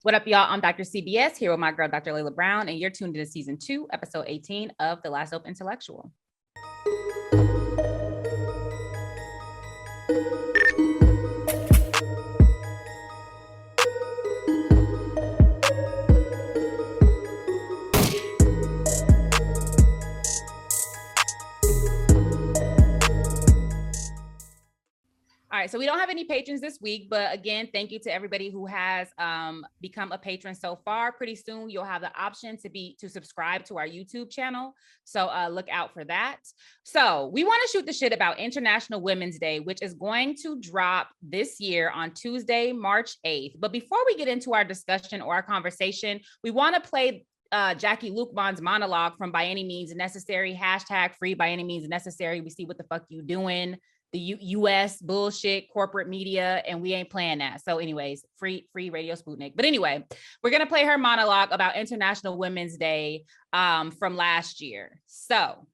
What up, y'all? I'm Dr. CBS here with my girl, Dr. Layla Brown, and you're tuned into season 2, episode 18 of The Last Hope Intellectual. All right, so we don't have any patrons this week, but again, thank you to everybody who has become a patron so far. Pretty soon, you'll have the option to subscribe to our YouTube channel, so look out for that. So we want to shoot the shit about International Women's Day, which is going to drop this year on Tuesday, March 8th. But before we get into our discussion or our conversation, we want to play Jackie Lukman's monologue from By Any Means Necessary, #free by any means necessary. We see what the fuck you doing. The U.S. bullshit, corporate media, and we ain't playing that. So anyways, free Radio Sputnik. But anyway, we're going to play her monologue about International Women's Day from last year. So.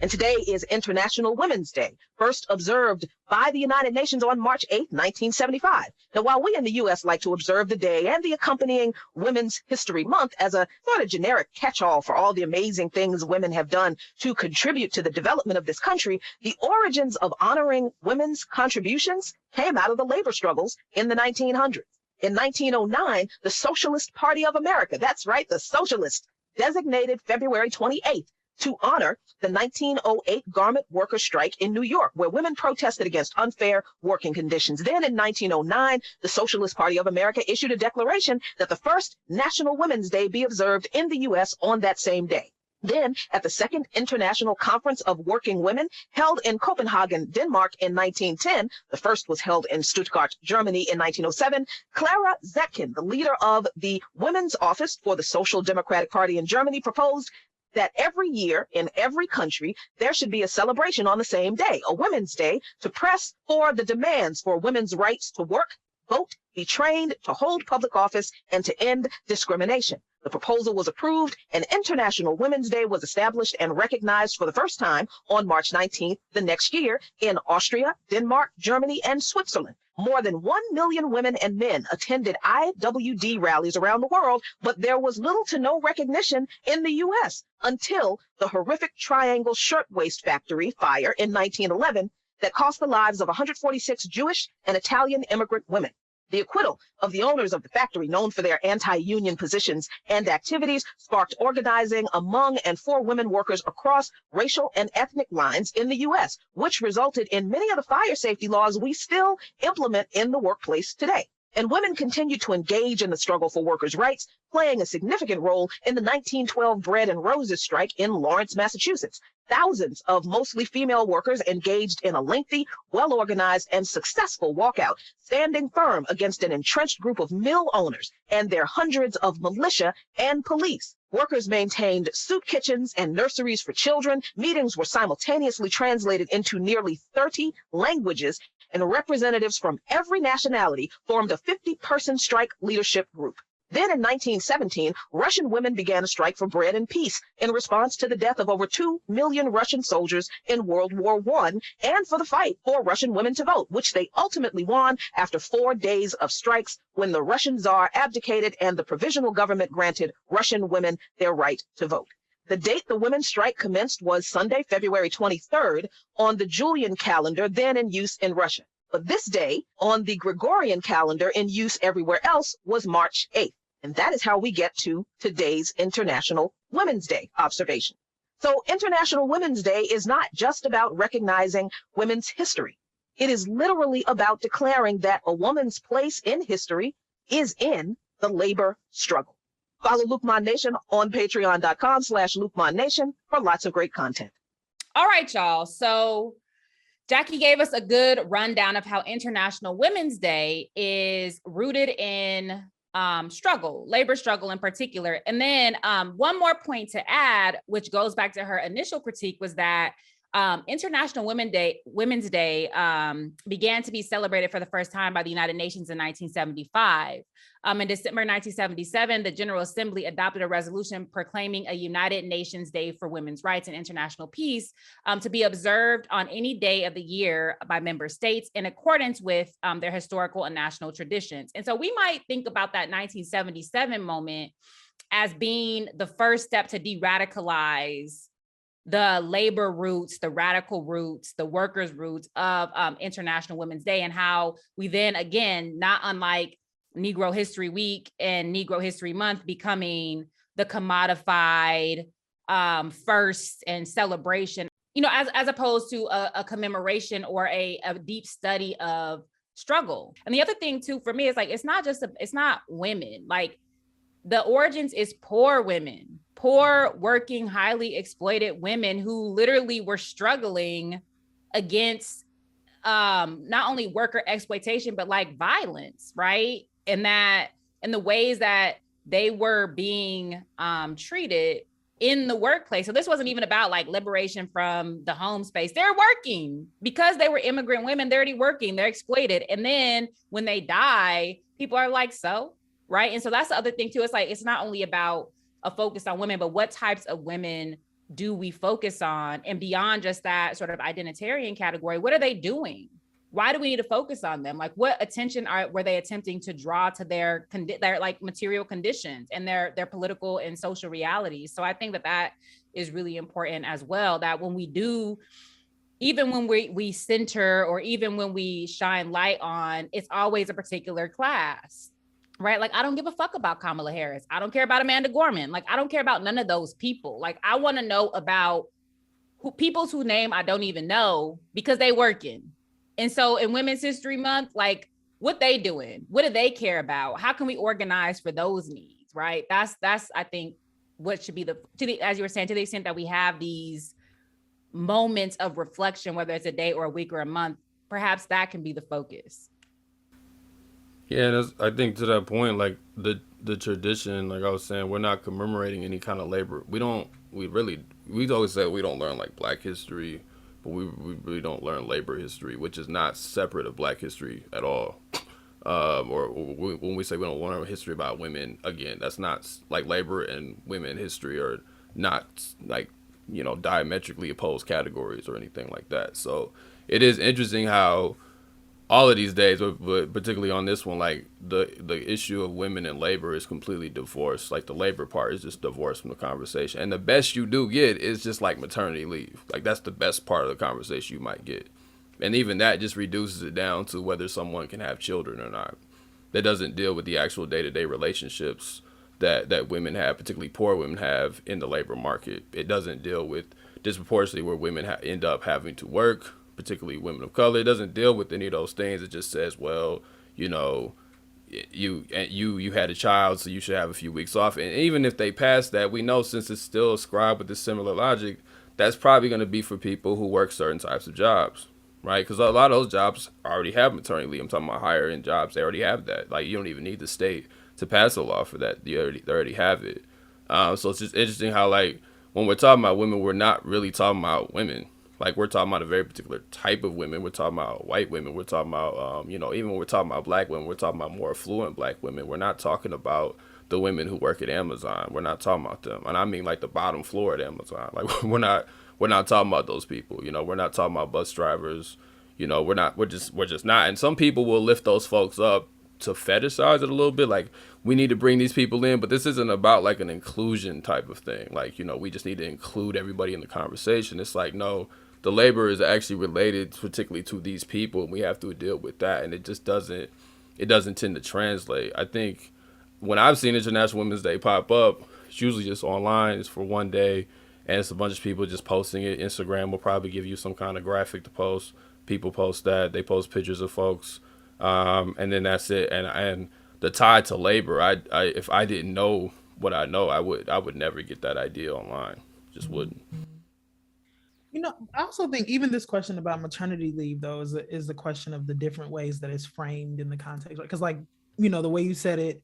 And today is International Women's Day, first observed by the United Nations on March 8, 1975. Now, while we in the U.S. like to observe the day and the accompanying Women's History Month as a sort of generic catch-all for all the amazing things women have done to contribute to the development of this country, the origins of honoring women's contributions came out of the labor struggles in the 1900s. In 1909, the Socialist Party of America, that's right, the Socialists, designated February 28th to honor the 1908 garment worker strike in New York, where women protested against unfair working conditions. Then in 1909, the Socialist Party of America issued a declaration that the first National Women's Day be observed in the U.S. on that same day. Then, at the Second International Conference of Working Women, held in Copenhagen, Denmark in 1910, the first was held in Stuttgart, Germany in 1907, Clara Zetkin, the leader of the Women's Office for the Social Democratic Party in Germany, proposed that every year in every country, there should be a celebration on the same day, a Women's Day, to press for the demands for women's rights to work, vote, be trained, to hold public office, and to end discrimination. The proposal was approved, and International Women's Day was established and recognized for the first time on March 19th the next year in Austria, Denmark, Germany, and Switzerland. More than 1 million women and men attended IWD rallies around the world, but there was little to no recognition in the U.S. until the horrific Triangle Shirtwaist Factory fire in 1911 that cost the lives of 146 Jewish and Italian immigrant women. The acquittal of the owners of the factory, known for their anti-union positions and activities, sparked organizing among and for women workers across racial and ethnic lines in the U.S., which resulted in many of the fire safety laws we still implement in the workplace today. And women continued to engage in the struggle for workers' rights, playing a significant role in the 1912 Bread and Roses strike in Lawrence, Massachusetts. Thousands of mostly female workers engaged in a lengthy, well-organized, and successful walkout, standing firm against an entrenched group of mill owners and their hundreds of militia and police. Workers maintained soup kitchens and nurseries for children. Meetings were simultaneously translated into nearly 30 languages, and representatives from every nationality formed a 50-person strike leadership group. Then in 1917, Russian women began a strike for bread and peace in response to the death of over 2 million Russian soldiers in World War I and for the fight for Russian women to vote, which they ultimately won after 4 days of strikes when the Russian Tsar abdicated and the provisional government granted Russian women their right to vote. The date the women's strike commenced was Sunday, February 23rd on the Julian calendar, then in use in Russia. But this day, on the Gregorian calendar in use everywhere else, was March 8th. And that is how we get to today's International Women's Day observation. So International Women's Day is not just about recognizing women's history. It is literally about declaring that a woman's place in history is in the labor struggle. Follow Lukman Nation on patreon.com/Lukman Nation for lots of great content. All right, y'all. So Jackie gave us a good rundown of how International Women's Day is rooted in struggle, labor struggle in particular. And then one more point to add, which goes back to her initial critique, was that International Women's Day began to be celebrated for the first time by the United Nations in 1975. In December 1977, the General Assembly adopted a resolution proclaiming a United Nations Day for Women's Rights and International Peace to be observed on any day of the year by member states in accordance with their historical and national traditions. And so we might think about that 1977 moment as being the first step to de-radicalize the labor roots, the radical roots, the workers' roots of International Women's Day, and how we then, again, not unlike Negro History Week and Negro History Month, becoming the commodified first and celebration, you know, as opposed to a commemoration or a deep study of struggle. And the other thing too, for me, is like, it's not women. Like, the origins is poor women, poor, working, highly exploited women who literally were struggling against not only worker exploitation, but like violence, right? And that, in the ways that they were being treated in the workplace. So this wasn't even about like liberation from the home space. They're working because they were immigrant women. They're already working, they're exploited. And then when they die, people are like, so, right? And so that's the other thing too. It's like, it's not only about a focus on women, but what types of women do we focus on? And beyond just that sort of identitarian category, what are they doing? Why do we need to focus on them? Like, what attention were they attempting to draw to their like material conditions and their political and social realities? So I think that is really important as well, that when we do, even when we center, or even when we shine light on, it's always a particular class, right? Like, I don't give a fuck about Kamala Harris. I don't care about Amanda Gorman. Like, I don't care about none of those people. Like, I want to know about people's whose name I don't even know, because they working. And so in Women's History Month, like, what they doing? What do they care about? How can we organize for those needs, right? That's I think what should be as you were saying, to the extent that we have these moments of reflection, whether it's a day or a week or a month, perhaps that can be the focus. Yeah, I think to that point, like the tradition, like I was saying, we're not commemorating any kind of labor. We always say we don't learn like Black history, but we really don't learn labor history, which is not separate of Black history at all. When we say we don't learn history about women, again, that's not like labor and women history are not like, you know, diametrically opposed categories or anything like that. So it is interesting how all of these days, but particularly on this one, like the issue of women and labor is completely divorced. Like, the labor part is just divorced from the conversation. And the best you do get is just like maternity leave. Like, that's the best part of the conversation you might get. And even that just reduces it down to whether someone can have children or not. That doesn't deal with the actual day-to-day relationships that women have, particularly poor women have in the labor market. It doesn't deal with disproportionately where women end up having to work, particularly women of color. It doesn't deal with any of those things. It just says, well, you know, you had a child, so you should have a few weeks off. And even if they pass that, we know, since it's still ascribed with this similar logic, that's probably going to be for people who work certain types of jobs, right? Because a lot of those jobs already have maternity leave. I'm talking about higher end jobs. They already have that. Like, you don't even need the state to pass a law for that. They already have it. So it's just interesting how, like, when we're talking about women, we're not really talking about women. Like, we're talking about a very particular type of women. We're talking about white women. We're talking about, even when we're talking about Black women, we're talking about more affluent Black women. We're not talking about the women who work at Amazon. We're not talking about them. And I mean, like, the bottom floor at Amazon. Like, we're not talking about those people. You know, we're not talking about bus drivers. You know, we're just not. And some people will lift those folks up to fetishize it a little bit. Like, we need to bring these people in, but this isn't about like an inclusion type of thing. Like, you know, we just need to include everybody in the conversation. It's like, no, the labor is actually related particularly to these people, and we have to deal with that. And it just doesn't tend to translate. I think when I've seen International Women's Day pop up, it's usually just online. It's for one day, and it's a bunch of people just posting it. Instagram will probably give you some kind of graphic to post. People post that. They post pictures of folks, and then that's it. And the tie to labor, I if I didn't know what I know, I would never get that idea online. Just wouldn't. You know, I also think even this question about maternity leave, though, is the question of the different ways that it's framed in the context. Because, the way you said it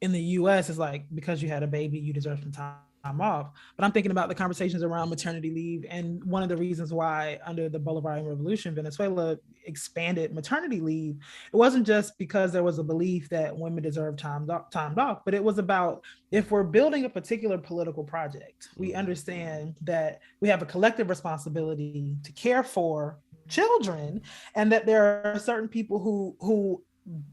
in the U.S. is like, because you had a baby, you deserve some time off, but I'm thinking about the conversations around maternity leave. And one of the reasons why under the Bolivarian Revolution, Venezuela expanded maternity leave, it wasn't just because there was a belief that women deserve time off, but it was about, if we're building a particular political project, we understand that we have a collective responsibility to care for children, and that there are certain people who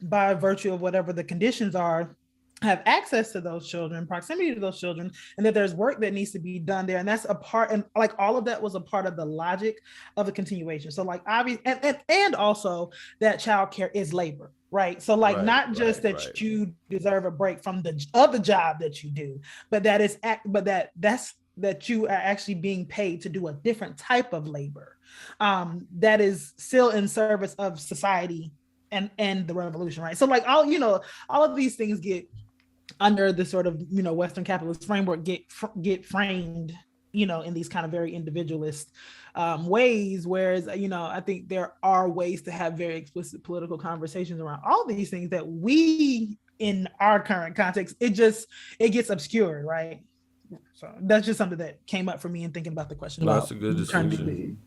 by virtue of whatever the conditions are, have access to those children, proximity to those children, and that there's work that needs to be done there. And that's a part, and like all of that was a part of the logic of the continuation. So like obviously, and also that childcare is labor, right? So like not just that you deserve a break from the other job that you do, but that you are actually being paid to do a different type of labor that is still in service of society and the revolution, right? So like all of these things get under the sort of Western capitalist framework get framed in these kind of very individualist ways, whereas I think there are ways to have very explicit political conversations around all these things that we, in our current context, it gets obscured, right? So that's just something that came up for me in thinking about the question. That's a good distinction.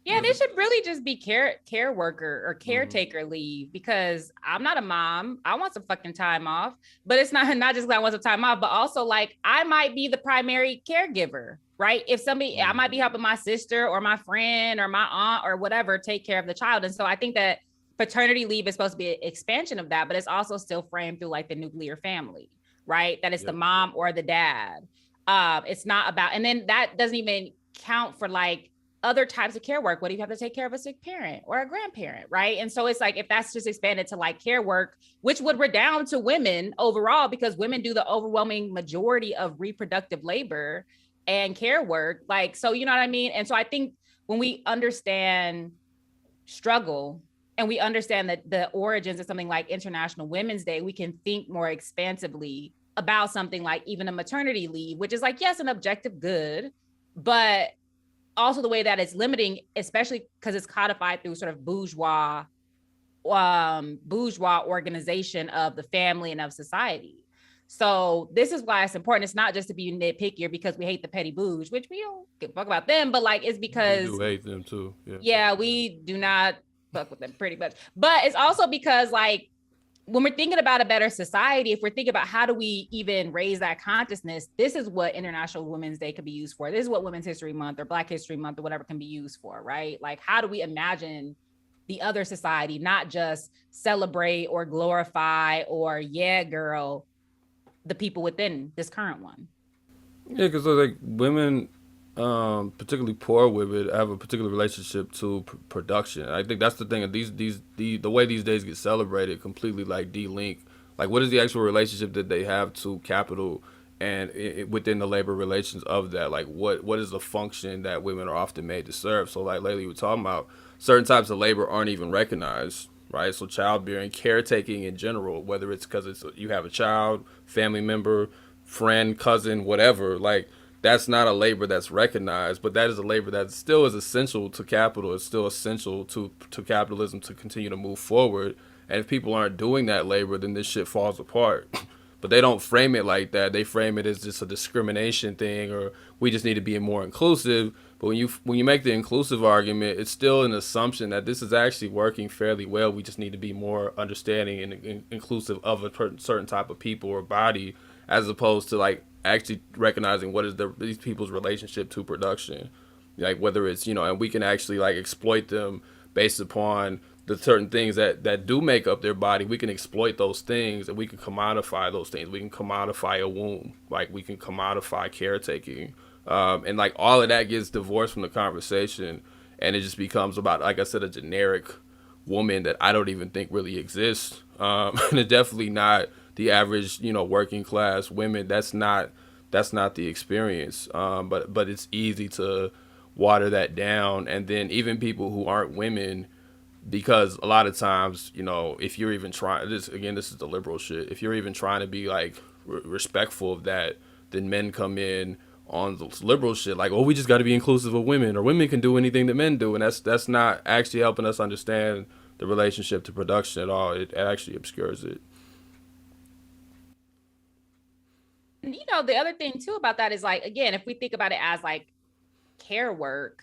Yeah, they should really just be care worker or caretaker leave, because I'm not a mom. I want some fucking time off, but it's not just because I want some time off, but also like I might be the primary caregiver, right? If somebody, I might be helping my sister or my friend or my aunt or whatever take care of the child. And so I think that paternity leave is supposed to be an expansion of that, but it's also still framed through like the nuclear family, right? That it's the mom or the dad. It's not about, and then that doesn't even count for like other types of care work. What if you have to take care of a sick parent or a grandparent, right? And so it's like, if that's just expanded to like care work, which would redound to women overall, because women do the overwhelming majority of reproductive labor and care work. Like, so, you know what I mean? And so I think when we understand struggle and we understand that the origins of something like International Women's Day, we can think more expansively about something like even a maternity leave, which is like, yes, an objective good, but also the way that it's limiting, especially because it's codified through sort of bourgeois organization of the family and of society. So this is why it's important. It's not just to be nitpickier because we hate the petty bourge, which we don't give a fuck about them, but like it's because we do hate them too. Yeah, we do not fuck with them pretty much. But it's also because like when we're thinking about a better society, if we're thinking about how do we even raise that consciousness, this is what International Women's Day could be used for. This is what Women's History Month or Black History Month or whatever can be used for, right? Like, how do we imagine the other society, not just celebrate or glorify or, yeah, girl, the people within this current one? Yeah, because like women, particularly poor women, have a particular relationship to production. I think that's the thing. The way these days get celebrated completely like de-link. Like, what is the actual relationship that they have to capital and within the labor relations of that? Like, what is the function that women are often made to serve? So, like lately, we're talking about certain types of labor aren't even recognized, right? So, childbearing, caretaking in general, whether it's because you have a child, family member, friend, cousin, whatever, like. That's not a labor that's recognized, but that is a labor that still is essential to capital. It's still essential to capitalism to continue to move forward. And if people aren't doing that labor, then this shit falls apart. But they don't frame it like that. They frame it as just a discrimination thing, or we just need to be more inclusive. But when you make the inclusive argument, it's still an assumption that this is actually working fairly well. We just need to be more understanding and inclusive of a certain type of people or body, as opposed to like actually recognizing what is these people's relationship to production, like whether it's and we can actually like exploit them based upon the certain things that do make up their body. We can exploit those things and we can commodify those things. We can commodify a womb, like we can commodify caretaking, and like all of that gets divorced from the conversation, and it just becomes about, like I said, a generic woman that I don't even think really exists, and it's definitely not the average, working class women. That's not the experience. But it's easy to water that down. And then even people who aren't women, because a lot of times, if you're even trying, this is the liberal shit. If you're even trying to be like respectful of that, then men come in on the liberal shit, like, oh, we just got to be inclusive of women, or women can do anything that men do. And that's not actually helping us understand the relationship to production at all. It actually obscures it. you know, the other thing too about that is like, again, if we think about it as like care work,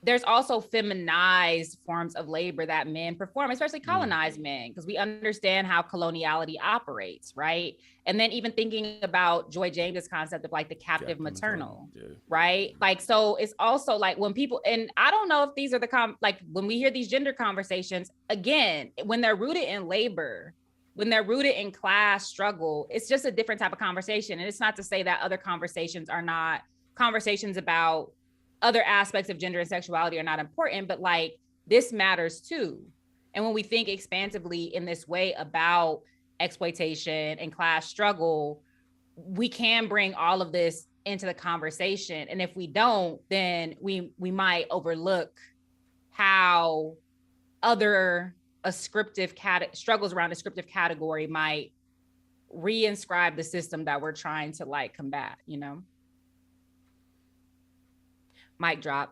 there's also feminized forms of labor that men perform, especially colonized men, because we understand how coloniality operates, right? And then even thinking about Joy James's concept of like the captive maternal, right? Like, so it's also like when people, and I don't know if these are the, like when we hear these gender conversations, again, when they're rooted in labor, when they're rooted in class struggle, it's just a different type of conversation. And it's not to say that other conversations are not conversations about other aspects of gender and sexuality are not important, but like this matters too. And when we think expansively in this way about exploitation and class struggle, we can bring all of this into the conversation. And if we don't, then we might overlook how other struggles around a descriptive category might reinscribe the system that we're trying to like combat, you know? Mic drop.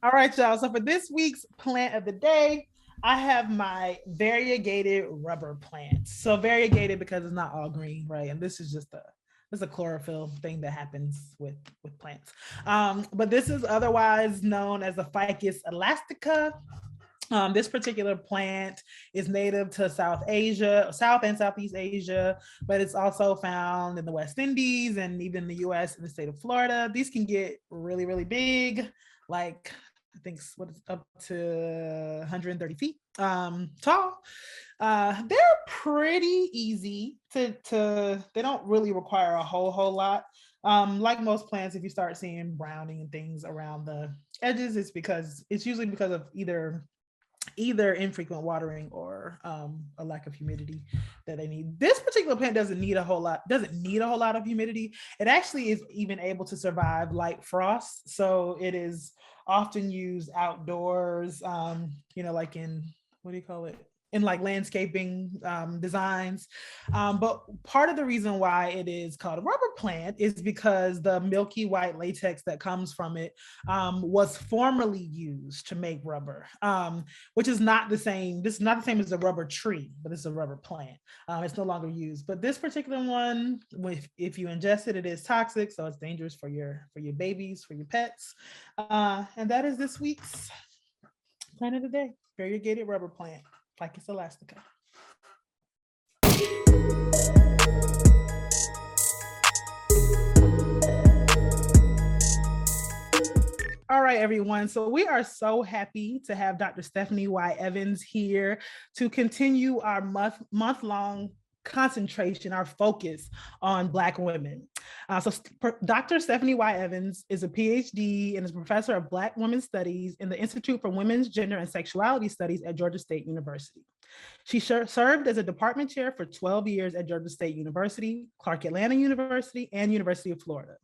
All right, y'all. So for this week's plant of the day, I have my variegated rubber plant. So variegated because it's not all green, right? And this is just a chlorophyll thing that happens with plants. But this is otherwise known as the Ficus elastica. This particular plant is native to South and Southeast Asia, but it's also found in the West Indies and even the US and the state of Florida. These can get really, really big, like I think up to 130 feet tall. They're pretty easy to they don't really require a whole lot. Like most plants, if you start seeing browning and things around the edges, it's usually because of either infrequent watering or a lack of humidity that they need. This particular plant doesn't need a whole lot of humidity. It actually is even able to survive light frost. So it is often used outdoors, like in, what do you call it? In like landscaping designs. But part of the reason why it is called a rubber plant is because the milky white latex that comes from it was formerly used to make rubber, which is not the same. This is not the same as a rubber tree, but it's a rubber plant. It's no longer used. But this particular one, if you ingest it, it is toxic. So it's dangerous for your babies, for your pets. And that is this week's plant of the day, variegated rubber plant. Ficus elastica. All right, everyone. So we are so happy to have Dr. Stephanie Y. Evans here to continue our month-long concentration, our focus on Black women. So Dr. Stephanie Y. Evans is a PhD and is a professor of Black Women's Studies in the Institute for Women's Gender and Sexuality Studies at Georgia State University. She served as a department chair for 12 years at Georgia State University, Clark Atlanta University, and University of Florida.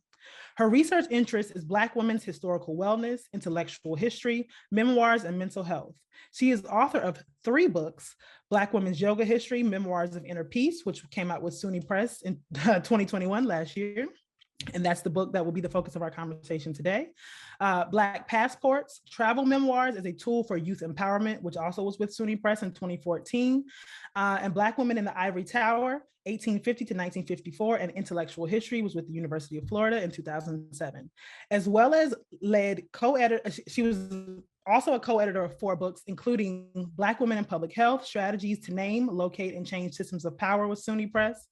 Her research interest is Black women's historical wellness, intellectual history, memoirs, and mental health. She is author of 3 books: Black Women's Yoga History, Memoirs of Inner Peace, which came out with SUNY Press in 2021, last year. And that's the book that will be the focus of our conversation today. Black Passports, Travel Memoirs as a Tool for Youth Empowerment, which also was with SUNY Press in 2014. And Black Women in the Ivory Tower, 1850 to 1954, and Intellectual History was with the University of Florida in 2007, as well as she was also a co-editor of 4 books, including Black Women in Public Health, Strategies to Name, Locate, and Change Systems of Power with SUNY Press,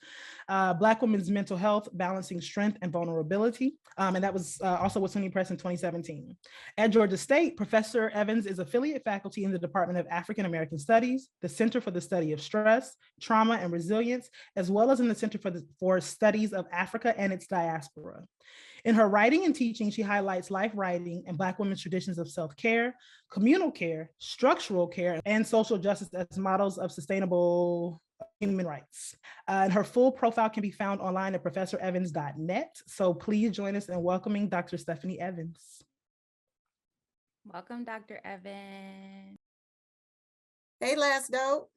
Black Women's Mental Health, Balancing Strength and Vulnerability, and that was also with SUNY Press in 2017. At Georgia State, Professor Evans is affiliate faculty in the Department of African American Studies, the Center for the Study of Stress, Trauma, and Resilience, as well as in the Center for Studies of Africa and its Diaspora. In her writing and teaching, she highlights life writing and Black women's traditions of self-care, communal care, structural care, and social justice as models of sustainable human rights. And her full profile can be found online at professorevans.net. So please join us in welcoming Dr. Stephanie Evans. Welcome, Dr. Evans. Hey, Last Dope.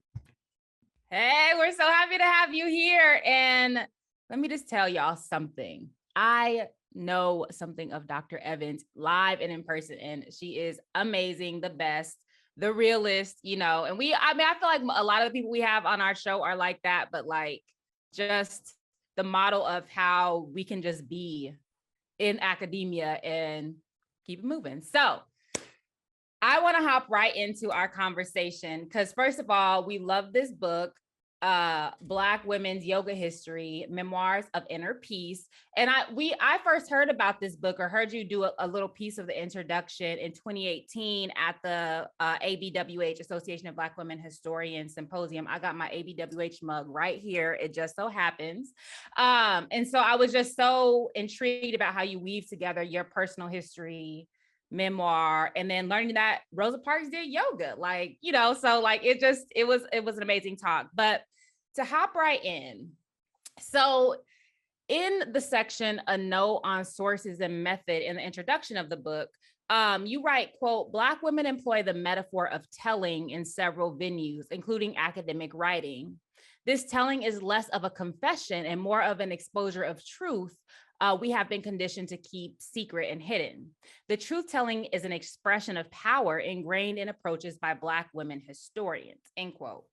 Hey, we're so happy to have you here. And let me just tell y'all something. I know something of Dr. Evans live and in person, and she is amazing, the best, the realist, and I feel like a lot of the people we have on our show are like that, but like just the model of how we can just be in academia and keep it moving. So I want to hop right into our conversation because first of all, we love this book, Black Women's Yoga History, Memoirs of Inner Peace. And I first heard about this book, or heard you do a little piece of the introduction in 2018 at the ABWH, Association of Black Women Historians Symposium. I got my ABWH mug right here. It just so happens. And so I was just so intrigued about how you weave together your personal history, memoir, and then learning that Rosa Parks did yoga, so like it was an amazing talk. But to hop right in, so in the section, a note on sources and method in the introduction of the book, you write, quote, Black women employ the metaphor of telling in several venues, including academic writing. This telling is less of a confession and more of an exposure of truth we have been conditioned to keep secret and hidden. The truth-telling is an expression of power ingrained in approaches by Black women historians, end quote.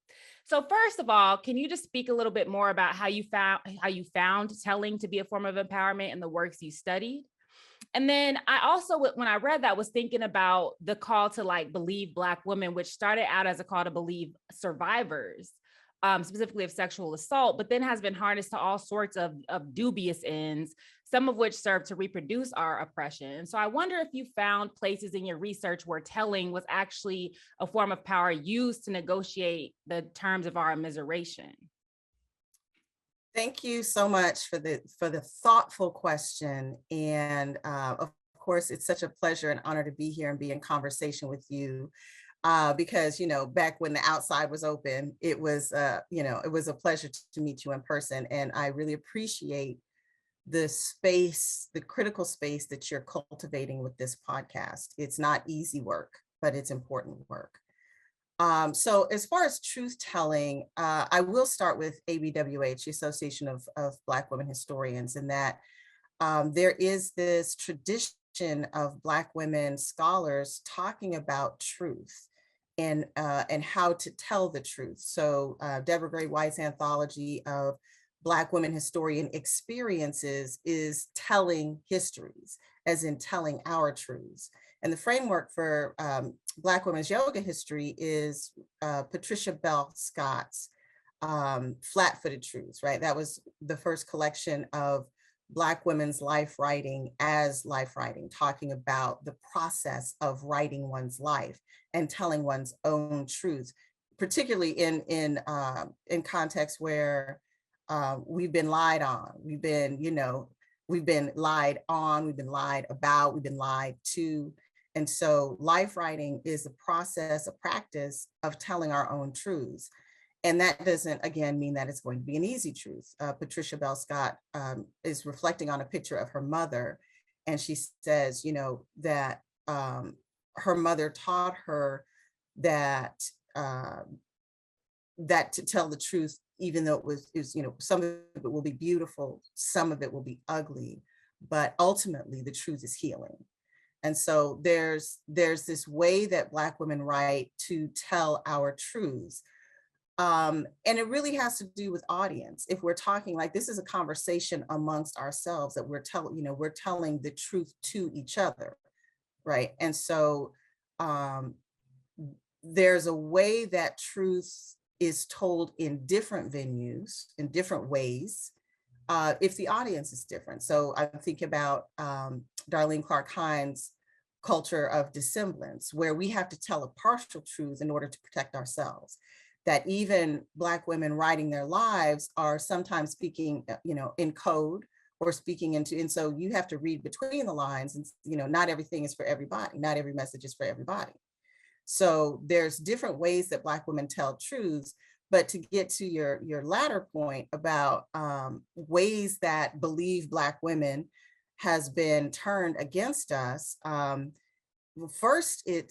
So first of all, can you just speak a little bit more about how you found telling to be a form of empowerment in the works you studied? And then I also, when I read that, was thinking about the call to like believe Black women, which started out as a call to believe survivors, specifically of sexual assault, but then has been harnessed to all sorts of dubious ends, some of which serve to reproduce our oppression. And so I wonder if you found places in your research where telling was actually a form of power used to negotiate the terms of our immiseration. Thank you so much for the thoughtful question. And of course, it's such a pleasure and honor to be here and be in conversation with you. Because, back when the outside was open, it was a pleasure to meet you in person. And I really appreciate the space, the critical space that you're cultivating with this podcast. It's not easy work, but it's important work. So as far as truth telling, I will start with ABWH, the Association of Black Women Historians, in that there is this tradition of Black women scholars talking about truth and how to tell the truth. So Deborah Gray White's anthology of Black women historian experiences is telling histories, as in telling our truths. And the framework for Black women's yoga history is Patricia Bell Scott's Flat-Footed Truths, right? That was the first collection of Black women's life writing as life writing, talking about the process of writing one's life and telling one's own truths, particularly in contexts where we've been lied on, we've been lied on, we've been lied about, we've been lied to. And so life writing is a process, a practice of telling our own truths. And that doesn't, again, mean that it's going to be an easy truth. Patricia Bell Scott is reflecting on a picture of her mother. And she says, that her mother taught her that to tell the truth, even though it was, some of it will be beautiful, some of it will be ugly, but ultimately the truth is healing. And so there's this way that Black women write to tell our truths. And it really has to do with audience. If we're talking like this is a conversation amongst ourselves that we're telling the truth to each other, right? And so there's a way that truth is told in different venues, in different ways, if the audience is different. So I think about Darlene Clark Hines' culture of dissemblance, where we have to tell a partial truth in order to protect ourselves. That even Black women writing their lives are sometimes speaking, in code or speaking into, and so you have to read between the lines, and not everything is for everybody, not every message is for everybody. So there's different ways that Black women tell truths. But to get to your latter point about ways that believe Black women has been turned against us, first I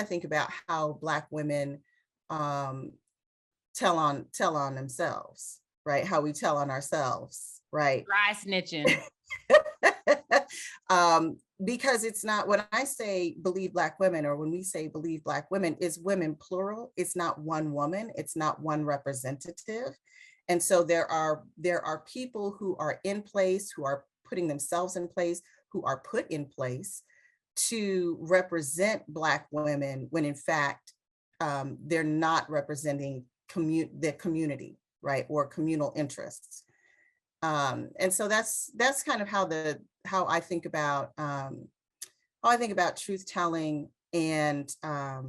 think about how Black women tell on themselves, right? How we tell on ourselves, right? Dry snitching. Because it's not, when I say believe Black women, or when we say believe Black women, is women plural. It's not one woman, it's not one representative. And so there are people who are in place, who are putting themselves in place, who are put in place to represent Black women, when in fact, they're not representing the community, right, or communal interests. And so that's kind of how I think about truth telling. And I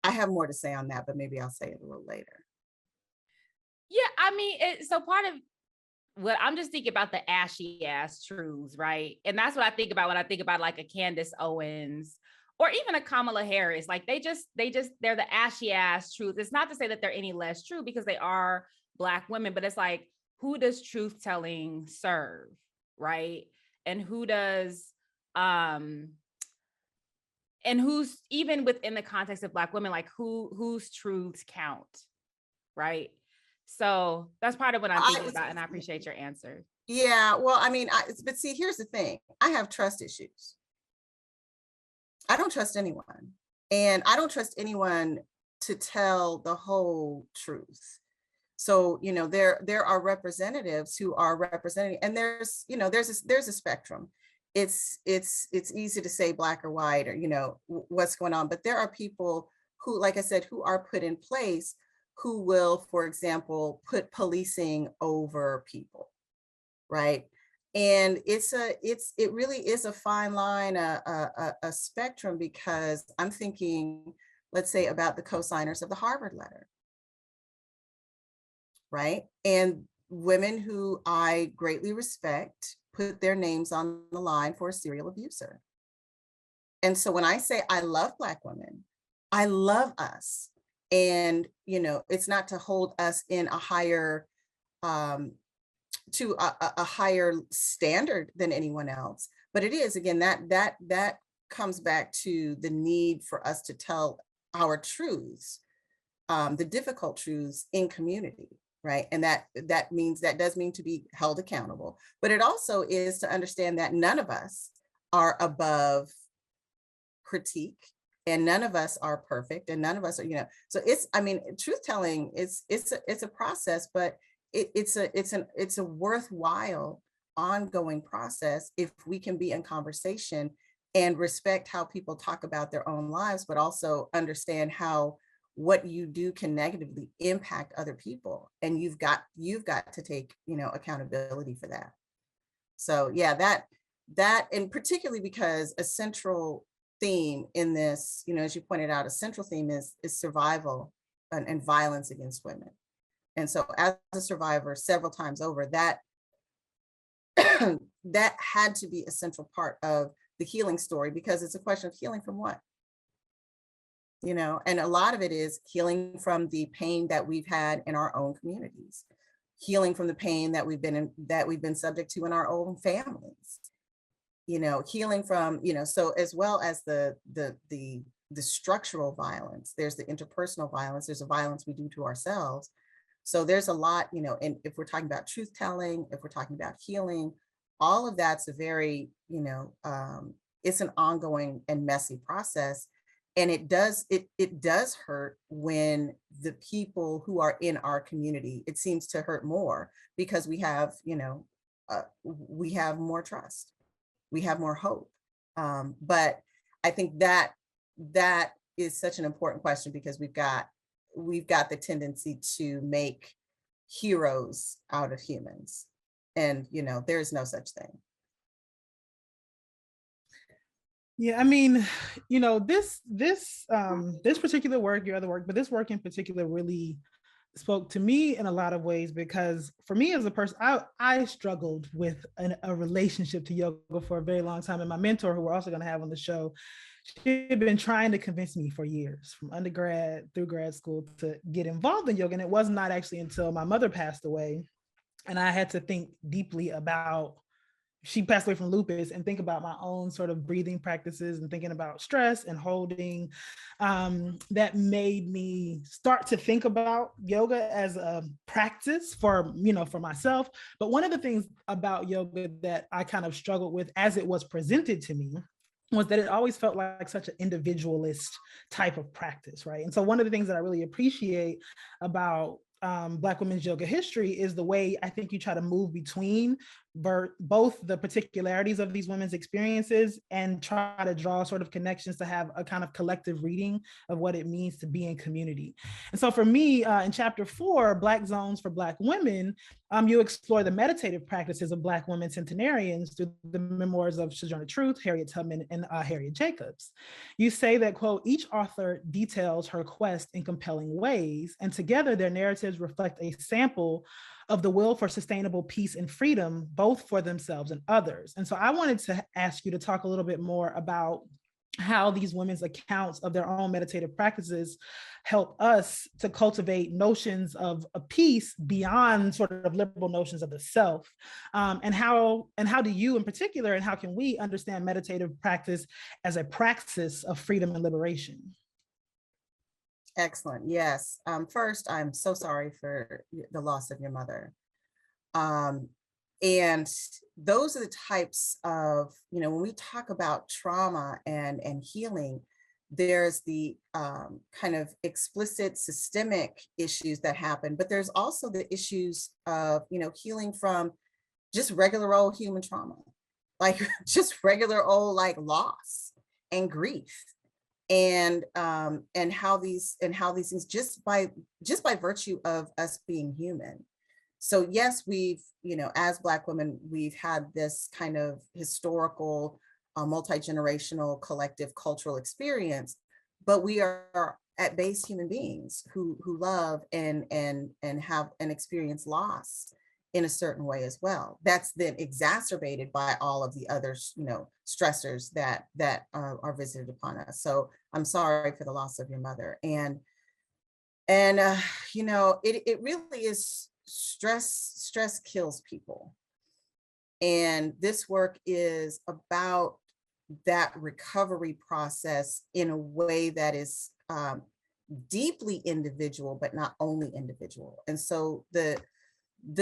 have more to say on that, but maybe I'll say it a little later. Yeah, I mean, so part of what I'm just thinking about the ashy ass truths, right? And that's what I think about when I think about like a Candace Owens or even a Kamala Harris. Like they're the ashy ass truth. It's not to say that they're any less true, because they are Black women, but it's like, who does truth telling serve, right? And who does, and who's, even within the context of Black women, like whose truths count, right? So that's part of what I'm thinking about, and I appreciate your answer. Yeah, well, I mean, but see, here's the thing. I have trust issues. I don't trust anyone. And I don't trust anyone to tell the whole truth. So, you know, there are representatives who are representing, and there's a spectrum. It's easy to say Black or white, or, you know, what's going on, but there are people who, like I said, who are put in place, who will, for example, put policing over people, right? And it really is a fine line, a spectrum, because I'm thinking, let's say, about the co-signers of the Harvard letter, right? And women who I greatly respect put their names on the line for a serial abuser. And so when I say I love Black women, I love us. And, you know, it's not to hold us in a higher, to a higher standard than anyone else, but it is, again, that comes back to the need for us to tell our truths, the difficult truths in community, right? And that does mean to be held accountable, but it also is to understand that none of us are above critique, and none of us are perfect, and none of us are, you know, so it's, I mean, truth telling it's a process, but it's a worthwhile ongoing process if we can be in conversation and respect how people talk about their own lives, but also understand how what you do can negatively impact other people, and you've got to take, you know, accountability for that. So yeah, that and particularly because a central theme in this, you know, as you pointed out, a central theme is survival and violence against women. And so as a survivor several times over, that that had to be a central part of the healing story, because it's a question of healing from what? You know, and a lot of it is healing from the pain that we've had in our own communities, healing from the pain that we've been subject to in our own families, you know, healing from, you know, so as well as the structural violence, there's the interpersonal violence, there's a violence we do to ourselves. So there's a lot, you know, and if we're talking about truth telling, if we're talking about healing, all of that's a very, you know, it's an ongoing and messy process. And it does hurt when the people who are in our community, it seems to hurt more, because we have, you know, we have more trust, we have more hope. But I think that is such an important question, because we've got the tendency to make heroes out of humans, and, you know, there's no such thing. Yeah, I mean, you know, this particular work, your other work, but this work in particular really spoke to me in a lot of ways, because for me as a person, I struggled with a relationship to yoga for a very long time. And my mentor, who we're also going to have on the show, she had been trying to convince me for years, from undergrad through grad school, to get involved in yoga. And it was not actually until my mother passed away and I had to think deeply about she passed away from lupus, and think about my own sort of breathing practices and thinking about stress and holding, that made me start to think about yoga as a practice for, for myself. But one of the things about yoga that I kind of struggled with as it was presented to me was that it always felt like such an individualist type of practice, right? And so one of the things that I really appreciate about Black women's yoga history is the way I think you try to move between both the particularities of these women's experiences and try to draw sort of connections to have a kind of collective reading of what it means to be in community. And so for me, in chapter 4, Black Zones for Black Women, you explore the meditative practices of Black women centenarians through the memoirs of Sojourner Truth, Harriet Tubman, and Harriet Jacobs. You say that, quote, each author details her quest in compelling ways, and together their narratives reflect a sample of the will for sustainable peace and freedom, both for themselves and others. And so I wanted to ask you to talk a little bit more about how these women's accounts of their own meditative practices help us to cultivate notions of a peace beyond sort of liberal notions of the self. And how do you in particular, and how can we understand meditative practice as a praxis of freedom and liberation? Excellent. Yes. First, I'm so sorry for the loss of your mother. And those are the types of, when we talk about trauma and healing, there's the kind of explicit systemic issues that happen, but there's also the issues of, healing from just regular old human trauma, like just regular old like loss and grief. And how these things just by virtue of us being human. So yes, we've, as Black women, we've had this kind of historical, multi-generational collective cultural experience, but we are at base human beings who love and have and experience loss in a certain way as well. That's then exacerbated by all of the other, stressors that are visited upon us. So I'm sorry for the loss of your mother. And it really is stress kills people. And this work is about that recovery process in a way that is deeply individual, but not only individual. And so the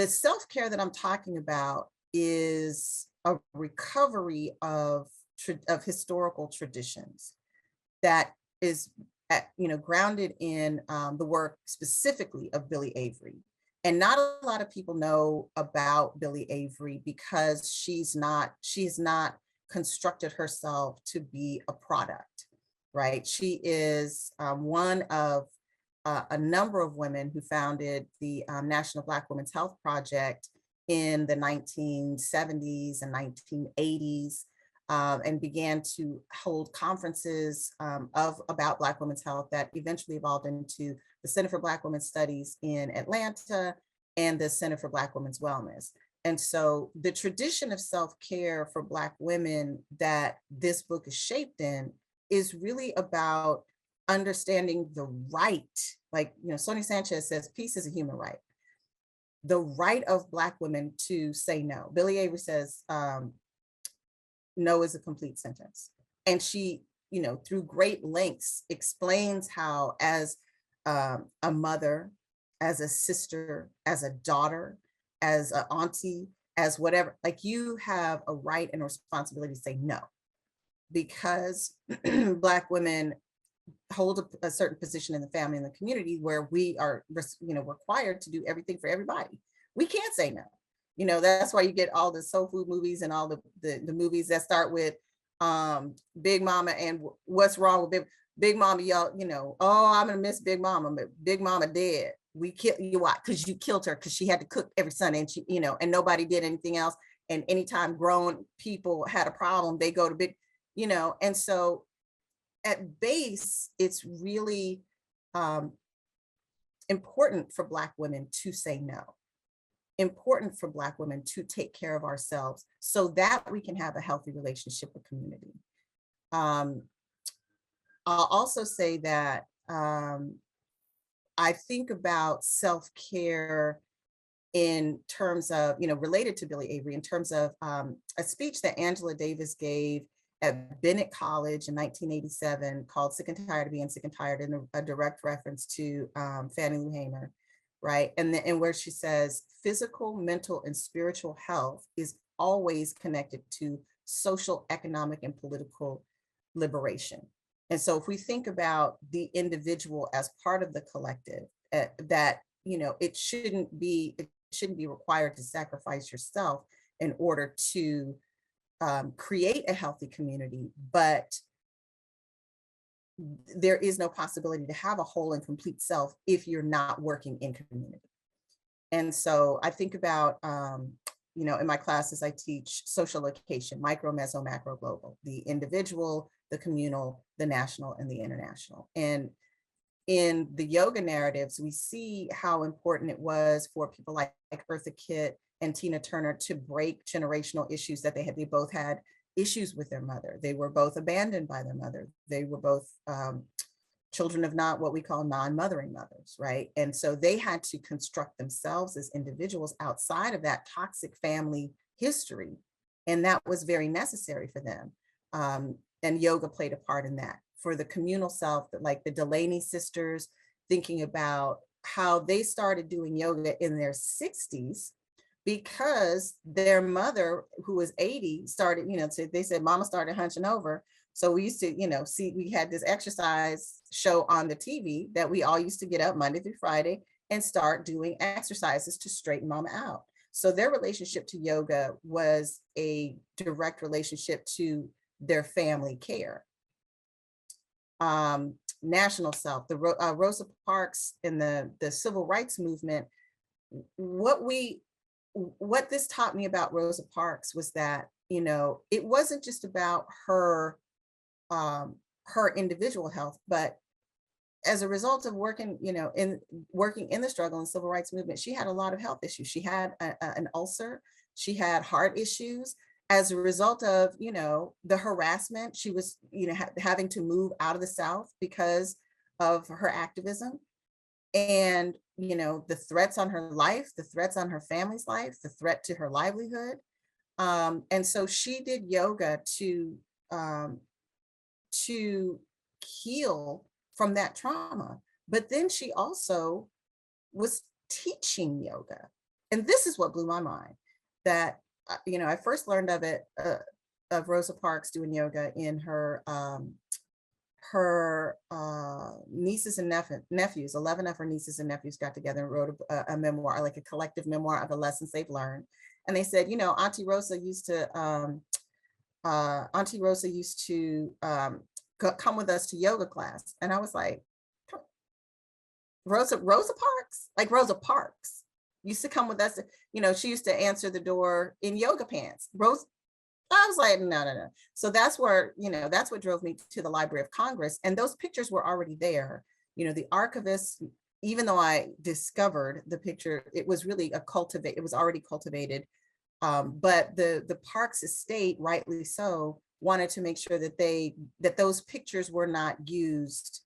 self-care that I'm talking about is a recovery of historical traditions that is, grounded in the work specifically of Billie Avery. And not a lot of people know about Billie Avery because she's not constructed herself to be a product, right? She is one of a number of women who founded the National Black Women's Health Project in the 1970s and 1980s, and began to hold conferences about Black women's health that eventually evolved into the Center for Black Women's Studies in Atlanta and the Center for Black Women's Wellness. And so the tradition of self-care for Black women that this book is shaped in is really about understanding the right, like, Sonia Sanchez says, peace is a human right. The right of Black women to say no. Billie Avery says, no is a complete sentence. And she, through great lengths explains how as a mother, as a sister, as a daughter, as an auntie, as whatever, like you have a right and a responsibility to say no, because Black women hold a certain position in the family and the community where we are, required to do everything for everybody. We can't say no. That's why you get all the soul food movies and all the movies that start with Big Mama and what's wrong with Big Mama, y'all, oh, I'm gonna miss Big Mama, but Big Mama dead. We killed you, why? Because you killed her, because she had to cook every Sunday and she, and nobody did anything else. And anytime grown people had a problem, they go to big, and so at base, it's really important for Black women to say no, important for Black women to take care of ourselves so that we can have a healthy relationship with community. I'll also say that I think about self-care in terms of, related to Billy Avery, in terms of a speech that Angela Davis gave at Bennett College in 1987 called Sick and Tired of Being Sick and Tired, in a direct reference to Fannie Lou Hamer, right? And where she says, physical, mental, and spiritual health is always connected to social, economic, and political liberation. And so if we think about the individual as part of the collective, that, it shouldn't be required to sacrifice yourself in order to create a healthy community, but there is no possibility to have a whole and complete self if you're not working in community. And so I think about, in my classes, I teach social location, micro, meso, macro, global, the individual, the communal, the national, and the international. And in the yoga narratives, we see how important it was for people like Eartha Kitt and Tina Turner to break generational issues that they had. They both had issues with their mother. They were both abandoned by their mother. They were both children of not what we call non-mothering mothers, right? And so they had to construct themselves as individuals outside of that toxic family history. And that was very necessary for them. And yoga played a part in that. For the communal self, like the Delaney sisters, thinking about how they started doing yoga in their 60s because their mother, who was 80, started, they said mama started hunching over. So we used to, see, we had this exercise show on the TV that we all used to get up Monday through Friday and start doing exercises to straighten mama out. So their relationship to yoga was a direct relationship to their family care. National self, the Rosa Parks in the civil rights movement, what this taught me about Rosa Parks was that, it wasn't just about her individual health, but as a result of working, working in the struggle and civil rights movement, she had a lot of health issues. She had an ulcer, she had heart issues. As a result of, the harassment, she was, having to move out of the South because of her activism. And, the threats on her life, the threats on her family's life, the threat to her livelihood. And so she did yoga to heal from that trauma. But then she also was teaching yoga. And this is what blew my mind, that I first learned of it, of Rosa Parks doing yoga in her nieces and nephews. 11 of her nieces and nephews got together and wrote a memoir, like a collective memoir of the lessons they've learned. And they said, Auntie Rosa used to come with us to yoga class. And I was like, Rosa Parks, like Rosa Parks used to come with us. She used to answer the door in yoga pants. I was like, no. So that's where, that's what drove me to the Library of Congress. And those pictures were already there. The archivist, even though I discovered the picture, it was really it was already cultivated. But the Parks estate, rightly so, wanted to make sure that those pictures were not used,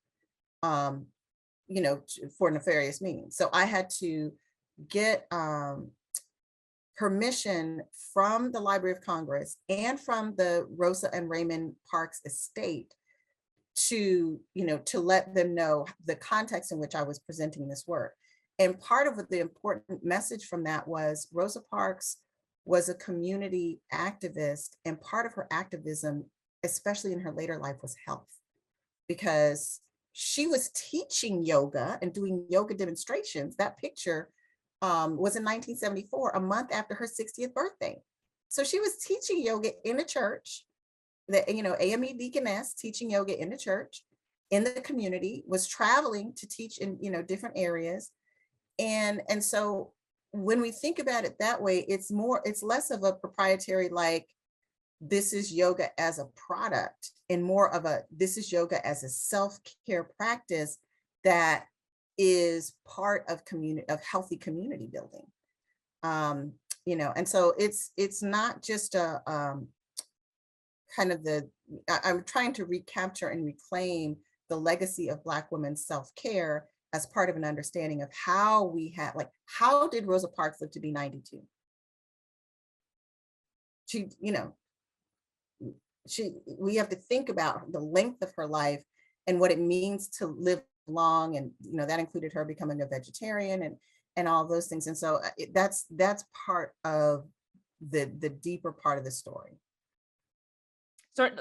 for nefarious means. So I had to get permission from the Library of Congress and from the Rosa and Raymond Parks estate to let them know the context in which I was presenting this work. And part of the important message from that was Rosa Parks was a community activist, and part of her activism, especially in her later life, was health, because she was teaching yoga and doing yoga demonstrations. That picture was in 1974, a month after her 60th birthday. So she was teaching yoga in a church, the AME deaconess teaching yoga in the church, in the community, was traveling to teach in different areas. And so when we think about it that way, it's less of a proprietary, like, this is yoga as a product, and more of this is yoga as a self-care practice that is part of healthy community building. And so it's not just a kind of I'm trying to recapture and reclaim the legacy of Black women's self-care as part of an understanding of how we had, like, how did Rosa Parks live to be 92? She, you know, we have to think about the length of her life and what it means to live long. And, you know, that included her becoming a vegetarian and all those things. And so that's part of the deeper part of the story.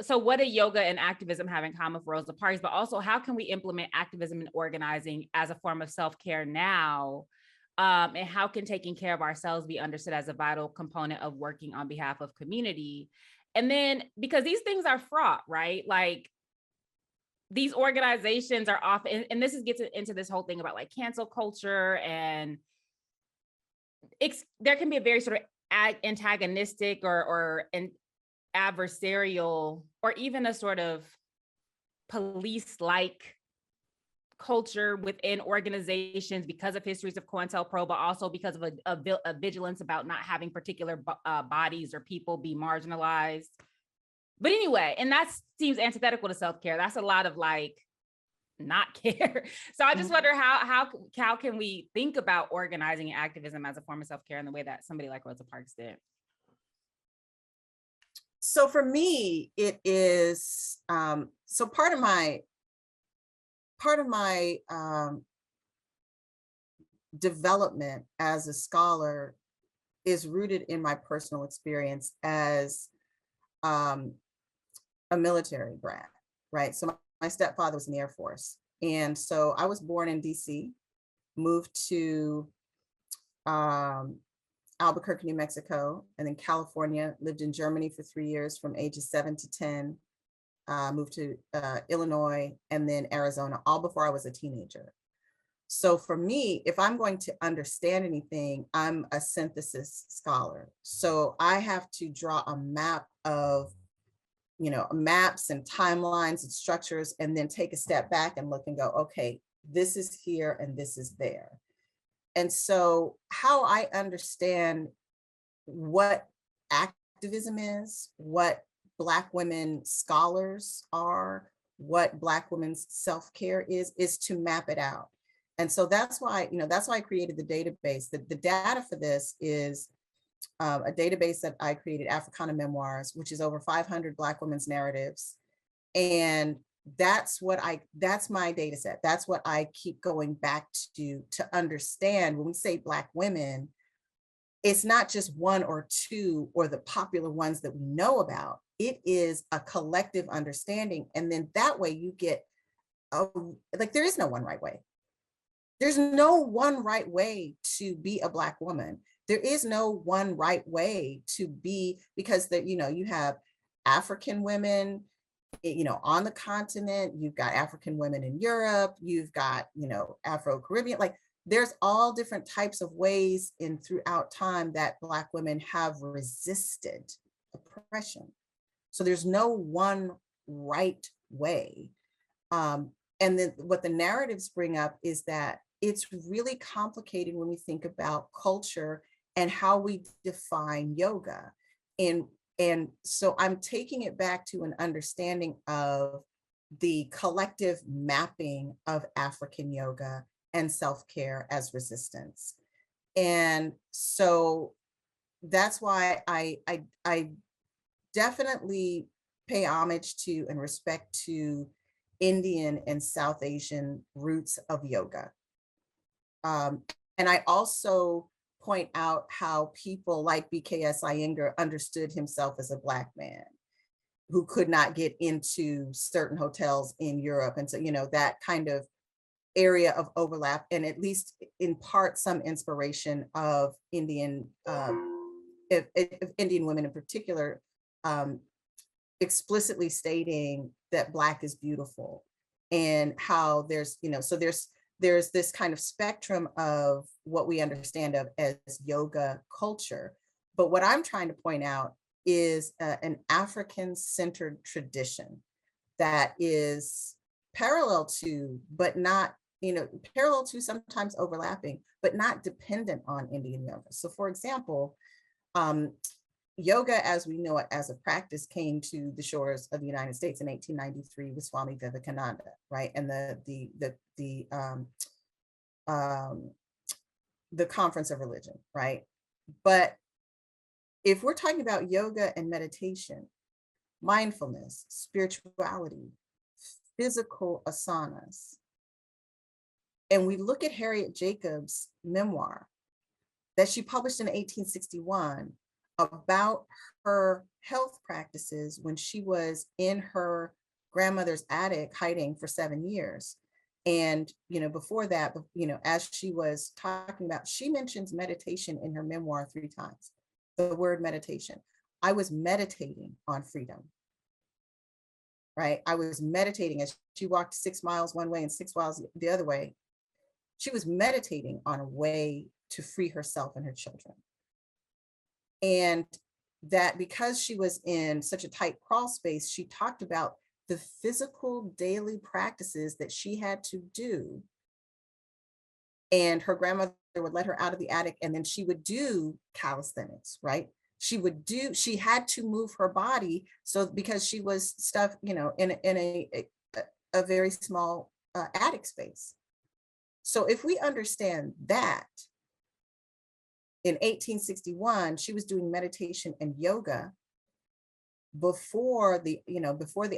So what do yoga and activism have in common for Rosa Parks? But also, how can we implement activism and organizing as a form of self-care now? And how can taking care of ourselves be understood as a vital component of working on behalf of community? And then, because these things are fraught, right? Like, these organizations are often, and this gets into this whole thing about like cancel culture, and there can be a very sort of antagonistic or adversarial, or even a sort of police-like culture within organizations because of histories of COINTELPRO, but also because of a vigilance about not having particular bodies or people be marginalized. But anyway, and that seems antithetical to self-care. That's a lot of like not care. So I just wonder how can we think about organizing and activism as a form of self-care in the way that somebody like Rosa Parks did? So for me, it is, so part of my development as a scholar is rooted in my personal experience as a military brat, right? So my stepfather was in the Air Force. And so I was born in DC, moved to Albuquerque, New Mexico, and then California, lived in Germany for 3 years from ages 7 to 10, moved to Illinois, and then Arizona, all before I was a teenager. So for me, if I'm going to understand anything, I'm a synthesis scholar. So I have to draw a map of, you know, maps and timelines and structures, and then take a step back and look and go, okay, this is here and this is there. And so how I understand what activism is, what Black women scholars are, what Black women's self-care is to map it out. And so that's why, you know, that's why I created the database. The data for this is a database that I created, Africana Memoirs, which is over 500 Black women's narratives. And that's my data set. That's what I keep going back to understand. When we say Black women, it's not just one or two or the popular ones that we know about. It is a collective understanding. And then that way you get, like, there is no one right way. There's no one right way to be a Black woman. There is no one right way to be, because you know, you have African women, you know, on the continent, you've got African women in Europe, you've got, you know, Afro-Caribbean, like there's all different types of ways in throughout time that Black women have resisted oppression. So there's no one right way. And then what the narratives bring up is that it's really complicated when we think about culture and how we define yoga. And so I'm taking it back to an understanding of the collective mapping of African yoga and self-care as resistance. And so that's why I definitely pay homage to and respect to Indian and South Asian roots of yoga. And I also point out how people like BKS Iyengar understood himself as a Black man who could not get into certain hotels in Europe. And so, you know, that kind of area of overlap, and at least in part some inspiration of Indian, Indian women in particular, explicitly stating that Black is beautiful, and how there's, you know, so there's this kind of spectrum of what we understand of as yoga culture. But what I'm trying to point out is an African-centered tradition that is parallel to, but not, you know, parallel to, sometimes overlapping, but not dependent on Indian yoga. So for example, yoga as we know it as a practice came to the shores of the United States in 1893 with Swami Vivekananda, right? And the the Conference of Religion, right? But if we're talking about yoga and meditation, mindfulness, spirituality, physical asanas, and we look at Harriet Jacobs' memoir that she published in 1861 about her health practices when she was in her grandmother's attic hiding for 7 years. And, before that, as she was talking about, she mentions meditation in her memoir 3 times, the word meditation. I was meditating on freedom, right? I was meditating as she walked 6 miles one way and 6 miles the other way. She was meditating on a way to free herself and her children. And that because she was in such a tight crawl space, she talked about the physical daily practices that she had to do. And her grandmother would let her out of the attic, and then she would do calisthenics, right? She had to move her body. So because she was stuck, in a very small attic space. So if we understand that, in 1861, she was doing meditation and yoga before the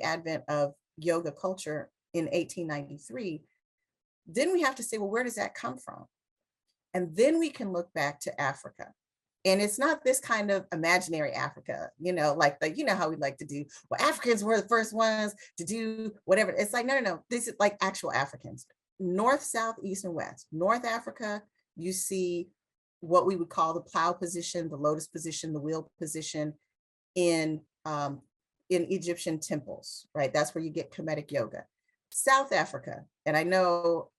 advent of yoga culture in 1893, then we have to say, well, where does that come from? And then we can look back to Africa. And it's not this kind of imaginary Africa, like how we like to do, well, Africans were the first ones to do whatever. It's like, no. This is like actual Africans. North, South, East, and West. North Africa, you see what we would call the plow position, the lotus position, the wheel position in Egyptian temples, right? That's where you get Kemetic yoga. South Africa, and I know,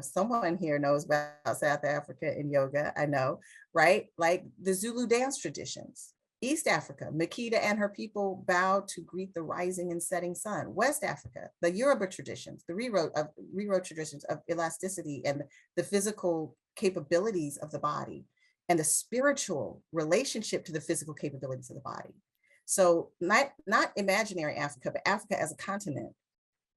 someone here knows about South Africa and yoga, I know, right? Like the Zulu dance traditions. East Africa, Makeda and her people bow to greet the rising and setting sun. West Africa, the Yoruba traditions, the rewrote traditions of elasticity and the physical capabilities of the body and the spiritual relationship to the physical capabilities of the body. So not imaginary Africa, but Africa as a continent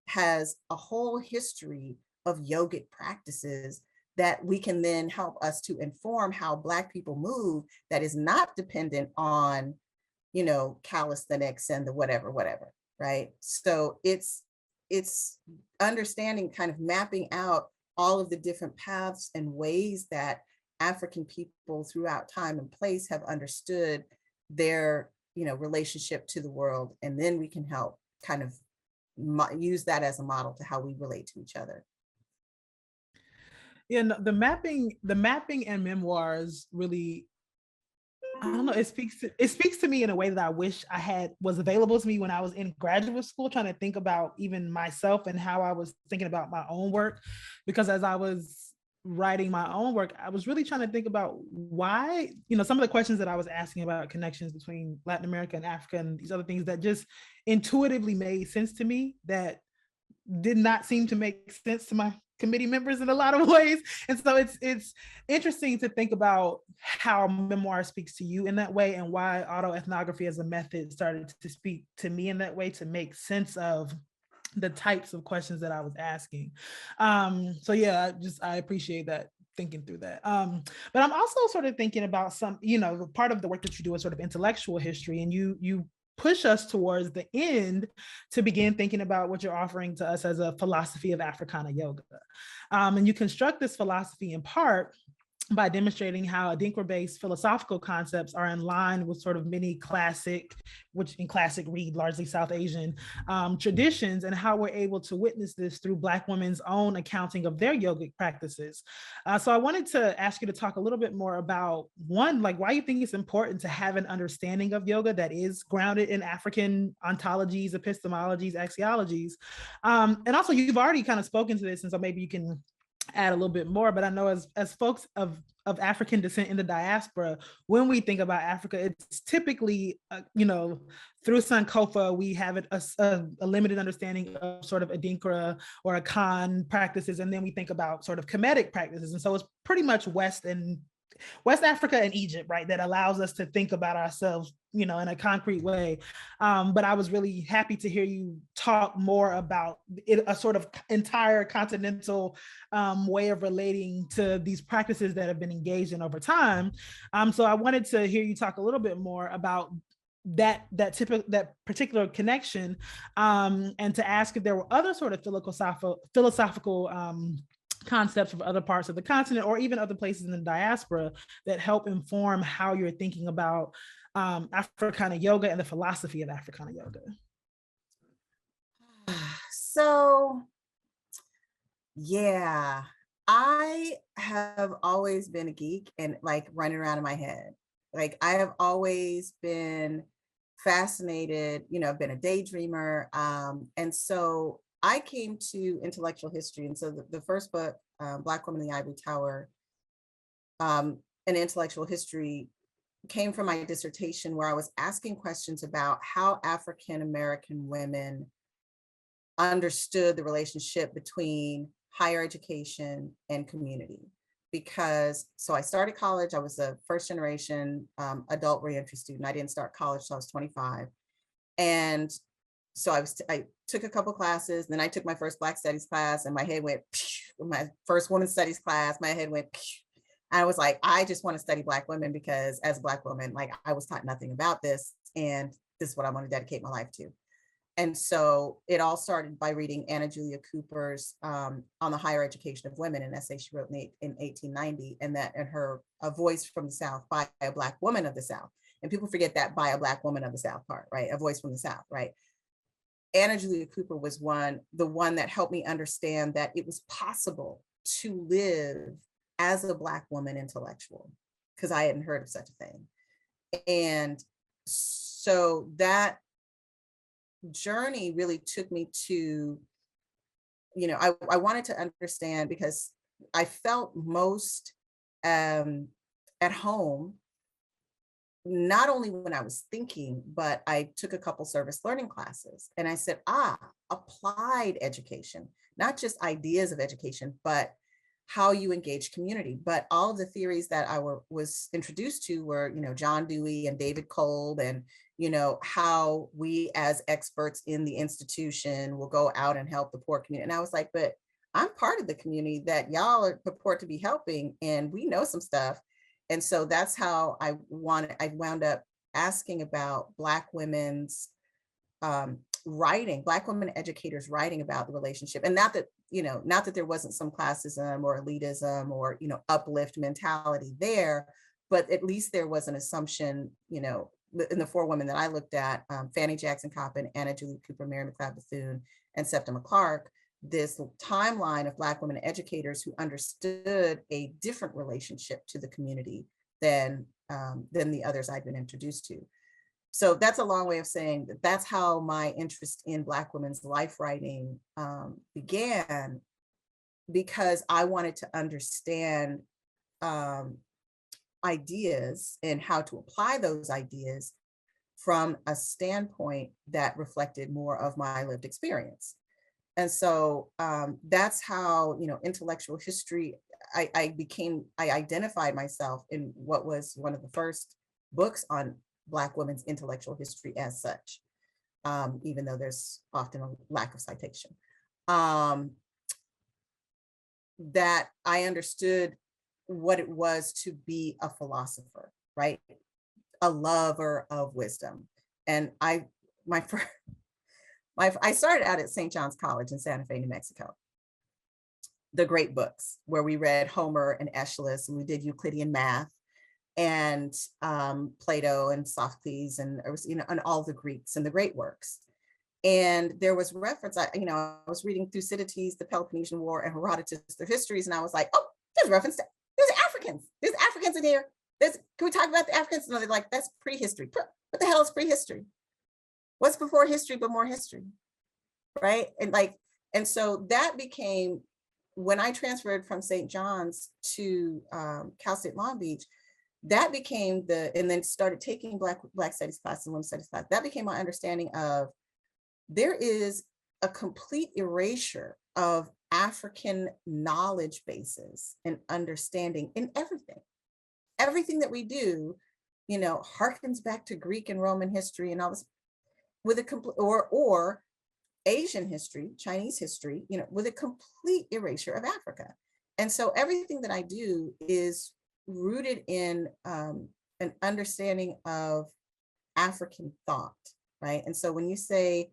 has a whole history of yogic practices that we can then help us to inform how Black people move that is not dependent on, calisthenics and the whatever, right? So it's understanding, kind of mapping out all of the different paths and ways that African people throughout time and place have understood their, relationship to the world. And then we can help kind of use that as a model to how we relate to each other. Yeah, no, the mapping and memoirs really, I don't know, it speaks to me in a way that I wish was available to me when I was in graduate school, trying to think about even myself and how I was thinking about my own work. Because as I was writing my own work, I was really trying to think about why, some of the questions that I was asking about connections between Latin America and Africa and these other things that just intuitively made sense to me that did not seem to make sense to my committee members in a lot of ways. And so it's interesting to think about how memoir speaks to you in that way and why autoethnography as a method started to speak to me in that way to make sense of the types of questions that I was asking. So yeah, I appreciate that, thinking through that. But I'm also sort of thinking about some, part of the work that you do is sort of intellectual history, and you push us towards the end to begin thinking about what you're offering to us as a philosophy of Africana yoga. And you construct this philosophy in part by demonstrating how Adinkra-based philosophical concepts are in line with sort of many classic, which in classic read largely South Asian traditions, and how we're able to witness this through Black women's own accounting of their yogic practices. So I wanted to ask you to talk a little bit more about, one, like why you think it's important to have an understanding of yoga that is grounded in African ontologies, epistemologies, axiologies. And also you've already kind of spoken to this, and so maybe you can add a little bit more, but I know as folks of African descent in the diaspora, when we think about Africa, it's typically, through Sankofa, we have a limited understanding of sort of Adinkra or Akan practices, and then we think about sort of Kemetic practices. And so it's pretty much West and West Africa and Egypt, right? That allows us to think about ourselves, in a concrete way. But I was really happy to hear you talk more about it, a sort of entire continental way of relating to these practices that have been engaged in over time. So I wanted to hear you talk a little bit more about that particular connection, and to ask if there were other sort of philosophical concepts of other parts of the continent or even other places in the diaspora that help inform how you're thinking about Africana yoga and the philosophy of Africana yoga. So, yeah, I have always been a geek and like running around in my head. Like I have always been fascinated, I've been a daydreamer. And so I came to intellectual history. And so the first book, Black Woman in the Ivory Tower, an intellectual history, came from my dissertation where I was asking questions about how African-American women understood the relationship between higher education and community. So I started college, I was a first generation adult reentry student. I didn't start college till I was 25. And so I took a couple classes, then I took my first Black studies class and my head went, my first women's studies class, my head went, and I was like, I just want to study Black women because as a Black woman, like I was taught nothing about this and this is what I want to dedicate my life to. And so it all started by reading Anna Julia Cooper's On the Higher Education of Women, an essay she wrote in 1890, and her A Voice from the South by a Black woman of the South. And people forget that by a Black woman of the South part, right? A voice from the South, right? Anna Julia Cooper was the one that helped me understand that it was possible to live as a Black woman intellectual, because I hadn't heard of such a thing. And so that journey really took me to, I wanted to understand because I felt most at home, not only when I was thinking, but I took a couple service learning classes and I said, applied education, not just ideas of education, but how you engage community. But all of the theories that I was introduced to were, John Dewey and David Kolb, and, how we as experts in the institution will go out and help the poor community. And I was like, but I'm part of the community that y'all purport to be helping, and we know some stuff. And so that's how I wound up asking about Black women's writing, Black women educators writing about the relationship. And not that there wasn't some classism or elitism or, uplift mentality there, but at least there was an assumption, in the four women that I looked at, Fannie Jackson Coppin, Anna Julia Cooper, Mary McLeod Bethune, and Septima Clark, this timeline of Black women educators who understood a different relationship to the community than the others I'd been introduced to. So that's a long way of saying that that's how my interest in Black women's life writing began, because I wanted to understand ideas and how to apply those ideas from a standpoint that reflected more of my lived experience. And so that's how, intellectual history, I identified myself in what was one of the first books on Black women's intellectual history as such, even though there's often a lack of citation. That I understood what it was to be a philosopher, right? A lover of wisdom. And I started out at St. John's College in Santa Fe, New Mexico. The great books where we read Homer and Aeschylus, and we did Euclidean math and Plato and Sophocles, and it was, and all the Greeks and the great works. And there was reference, I was reading Thucydides, the Peloponnesian War, and Herodotus, their histories, and I was like, oh, there's reference to, there's Africans in here. Can we talk about the Africans? No, they're like, that's prehistory. What the hell is prehistory? What's before history but more history, right? And so that became, when I transferred from St. John's to Cal State Long Beach, that became and then started taking Black studies class and women's studies class. That became my understanding of, there is a complete erasure of African knowledge bases and understanding in everything. everything that we do, you know, harkens back to Greek and Roman history and all this, with a complete, or Asian history, Chinese history, you know, with a complete erasure of Africa. And so everything that I do is rooted in an understanding of African thought, right? And so when you say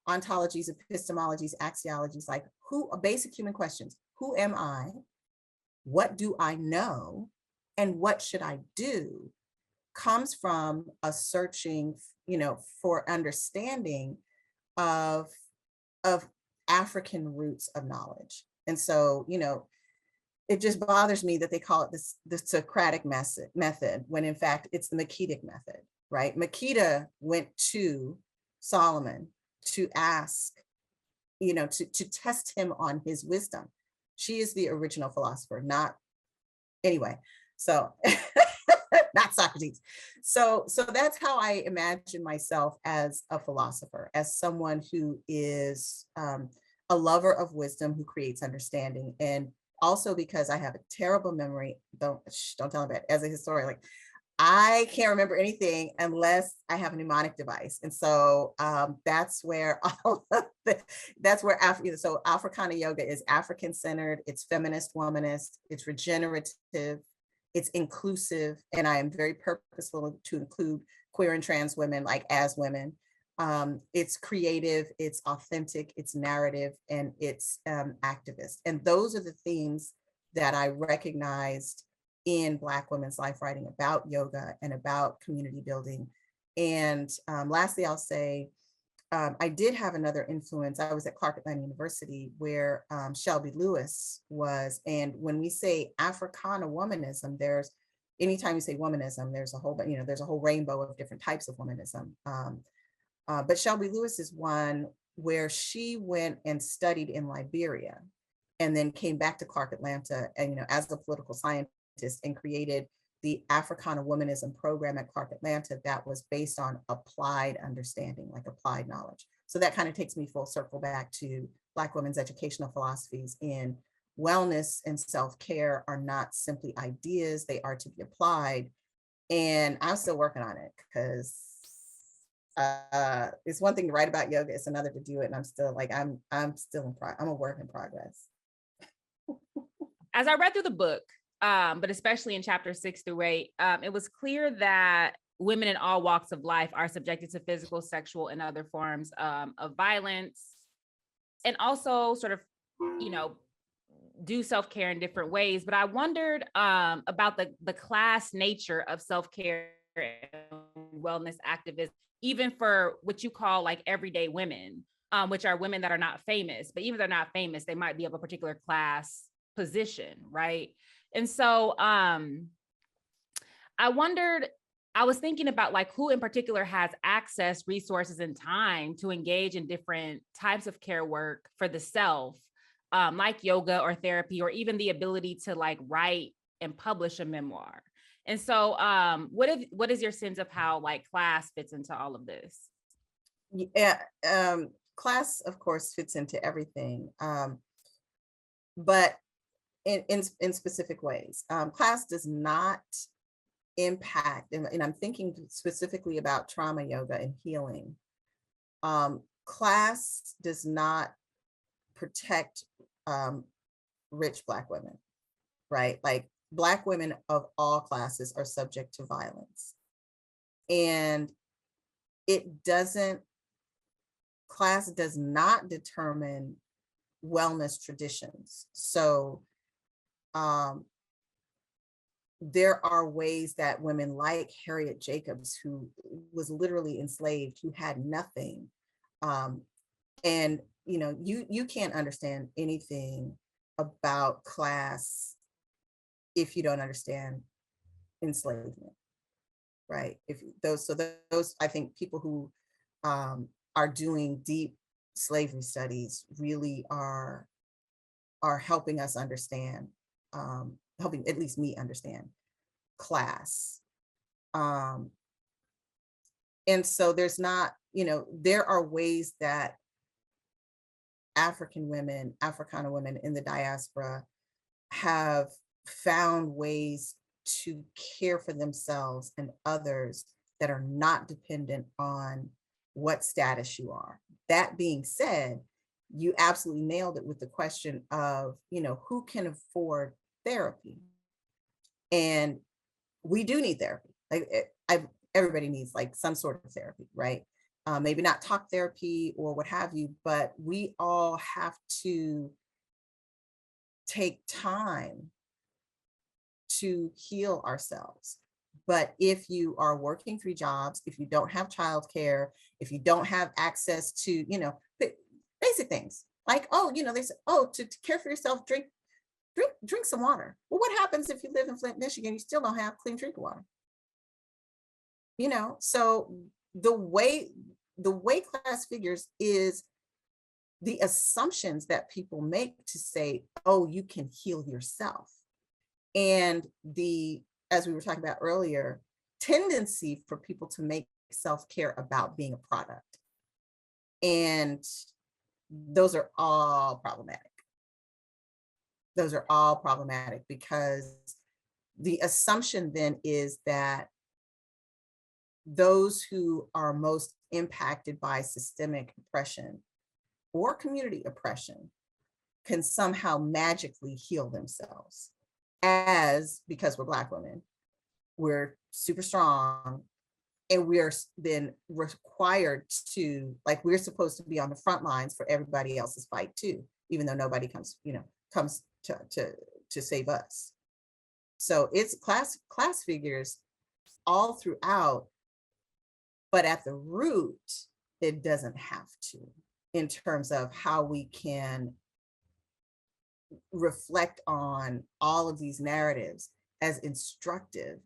ontologies, epistemologies, axiologies, like basic human questions, who am I? What do I know? And what should I do? Comes from a searching, you know, for understanding of African roots of knowledge. And so, you know, it just bothers me that they call it the Socratic method, when in fact it's the Maketic method, right? Makeda went to Solomon to ask, you know, to test him on his wisdom. She is the original philosopher, not, anyway, so not Socrates. So that's how I imagine myself as a philosopher, as someone who is a lover of wisdom, who creates understanding. And also because I have a terrible memory, don't tell me about it, as a historian, like I can't remember anything unless I have a mnemonic device. And so that's where so Africana yoga is African centered, it's feminist, womanist, it's regenerative, it's inclusive, and I am very purposeful to include queer and trans women, like as women. It's creative, it's authentic, it's narrative, and it's activist. And those are the themes that I recognized in Black women's life writing about yoga and about community building. And lastly, I'll say, I did have another influence. I was at Clark Atlanta University, where Shelby Lewis was. And when we say Africana womanism, anytime you say womanism, there's a whole, you know, there's a whole rainbow of different types of womanism. But Shelby Lewis is one where she went and studied in Liberia and then came back to Clark Atlanta, and, you know, as a political scientist, and created the Africana Womanism program at Clark Atlanta that was based on applied understanding, like applied knowledge. So that kind of takes me full circle back to Black women's educational philosophies in wellness and self-care are not simply ideas, they are to be applied. And I'm still working on it, because it's one thing to write about yoga, it's another to do it. And I'm still like, I'm a work in progress. As I read through the book, but especially in chapters 6 through 8, it was clear that women in all walks of life are subjected to physical, sexual, and other forms of violence, and also sort of, you know, do self-care in different ways. But I wondered about the class nature of self-care and wellness activism, even for what you call like everyday women, which are women that are not famous, but even if they're not famous, they might be of a particular class position, right? And so I was thinking about like who in particular has access, resources, and time to engage in different types of care work for the self, like yoga or therapy, or even the ability to like write and publish a memoir. And so what is your sense of how like class fits into all of this? Yeah, class, of course, fits into everything, but in specific ways. Class does not impact, and I'm thinking specifically about trauma yoga and healing. Class does not protect rich Black women, right? Like Black women of all classes are subject to violence. And class does not determine wellness traditions. So there are ways that women like Harriet Jacobs, who was literally enslaved, who had nothing. And you know, you can't understand anything about class if you don't understand enslavement, right? Those, I think people who are doing deep slavery studies really are helping us understand, helping at least me understand class. And so there's not, you know, there are ways that African women, Africana women in the diaspora have found ways to care for themselves and others that are not dependent on what status you are. That being said, you absolutely nailed it with the question of, who can afford therapy? And we do need therapy. Everybody needs like some sort of therapy, right? Maybe not talk therapy or what have you, but we all have to take time to heal ourselves. But if you are working 3 jobs, if you don't have childcare, if you don't have access to, basic things like, they say, to care for yourself, drink some water. Well, what happens if you live in Flint, Michigan, you still don't have clean drinking water? So the way class figures is the assumptions that people make to say, oh, you can heal yourself. And as we were talking about earlier, tendency for people to make self-care about being a product. And those are all problematic. Those are all problematic because the assumption then is that those who are most impacted by systemic oppression or community oppression can somehow magically heal themselves, because we're Black women, we're super strong, and we're then required to, like, we're supposed to be on the front lines for everybody else's fight too, even though nobody comes to save us. So it's class figures all throughout, but at the root, it doesn't have to, in terms of how we can reflect on all of these narratives as instructive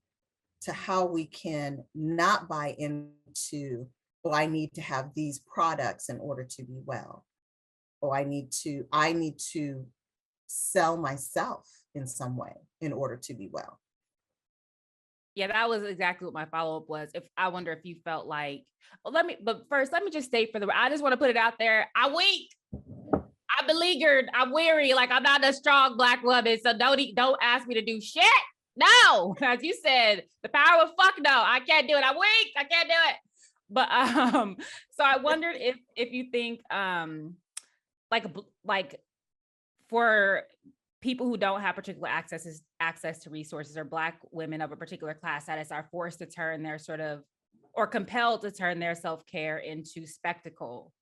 to how we can not buy into, oh, I need to have these products in order to be well. Or I need to sell myself in some way in order to be well. Yeah, that was exactly what my follow-up was. I wonder if you felt like, but first, let me just state I just want to put it out there. I'm weak. I'm beleaguered. I'm weary. Like, I'm not a strong Black woman. So don't ask me to do shit. No, as you said, the power of fuck no. I can't do it. I'm weak. I can't do it. But so I wondered if you think like for people who don't have particular access to resources, or Black women of a particular class status are forced to turn their or compelled to turn their self-care into spectacle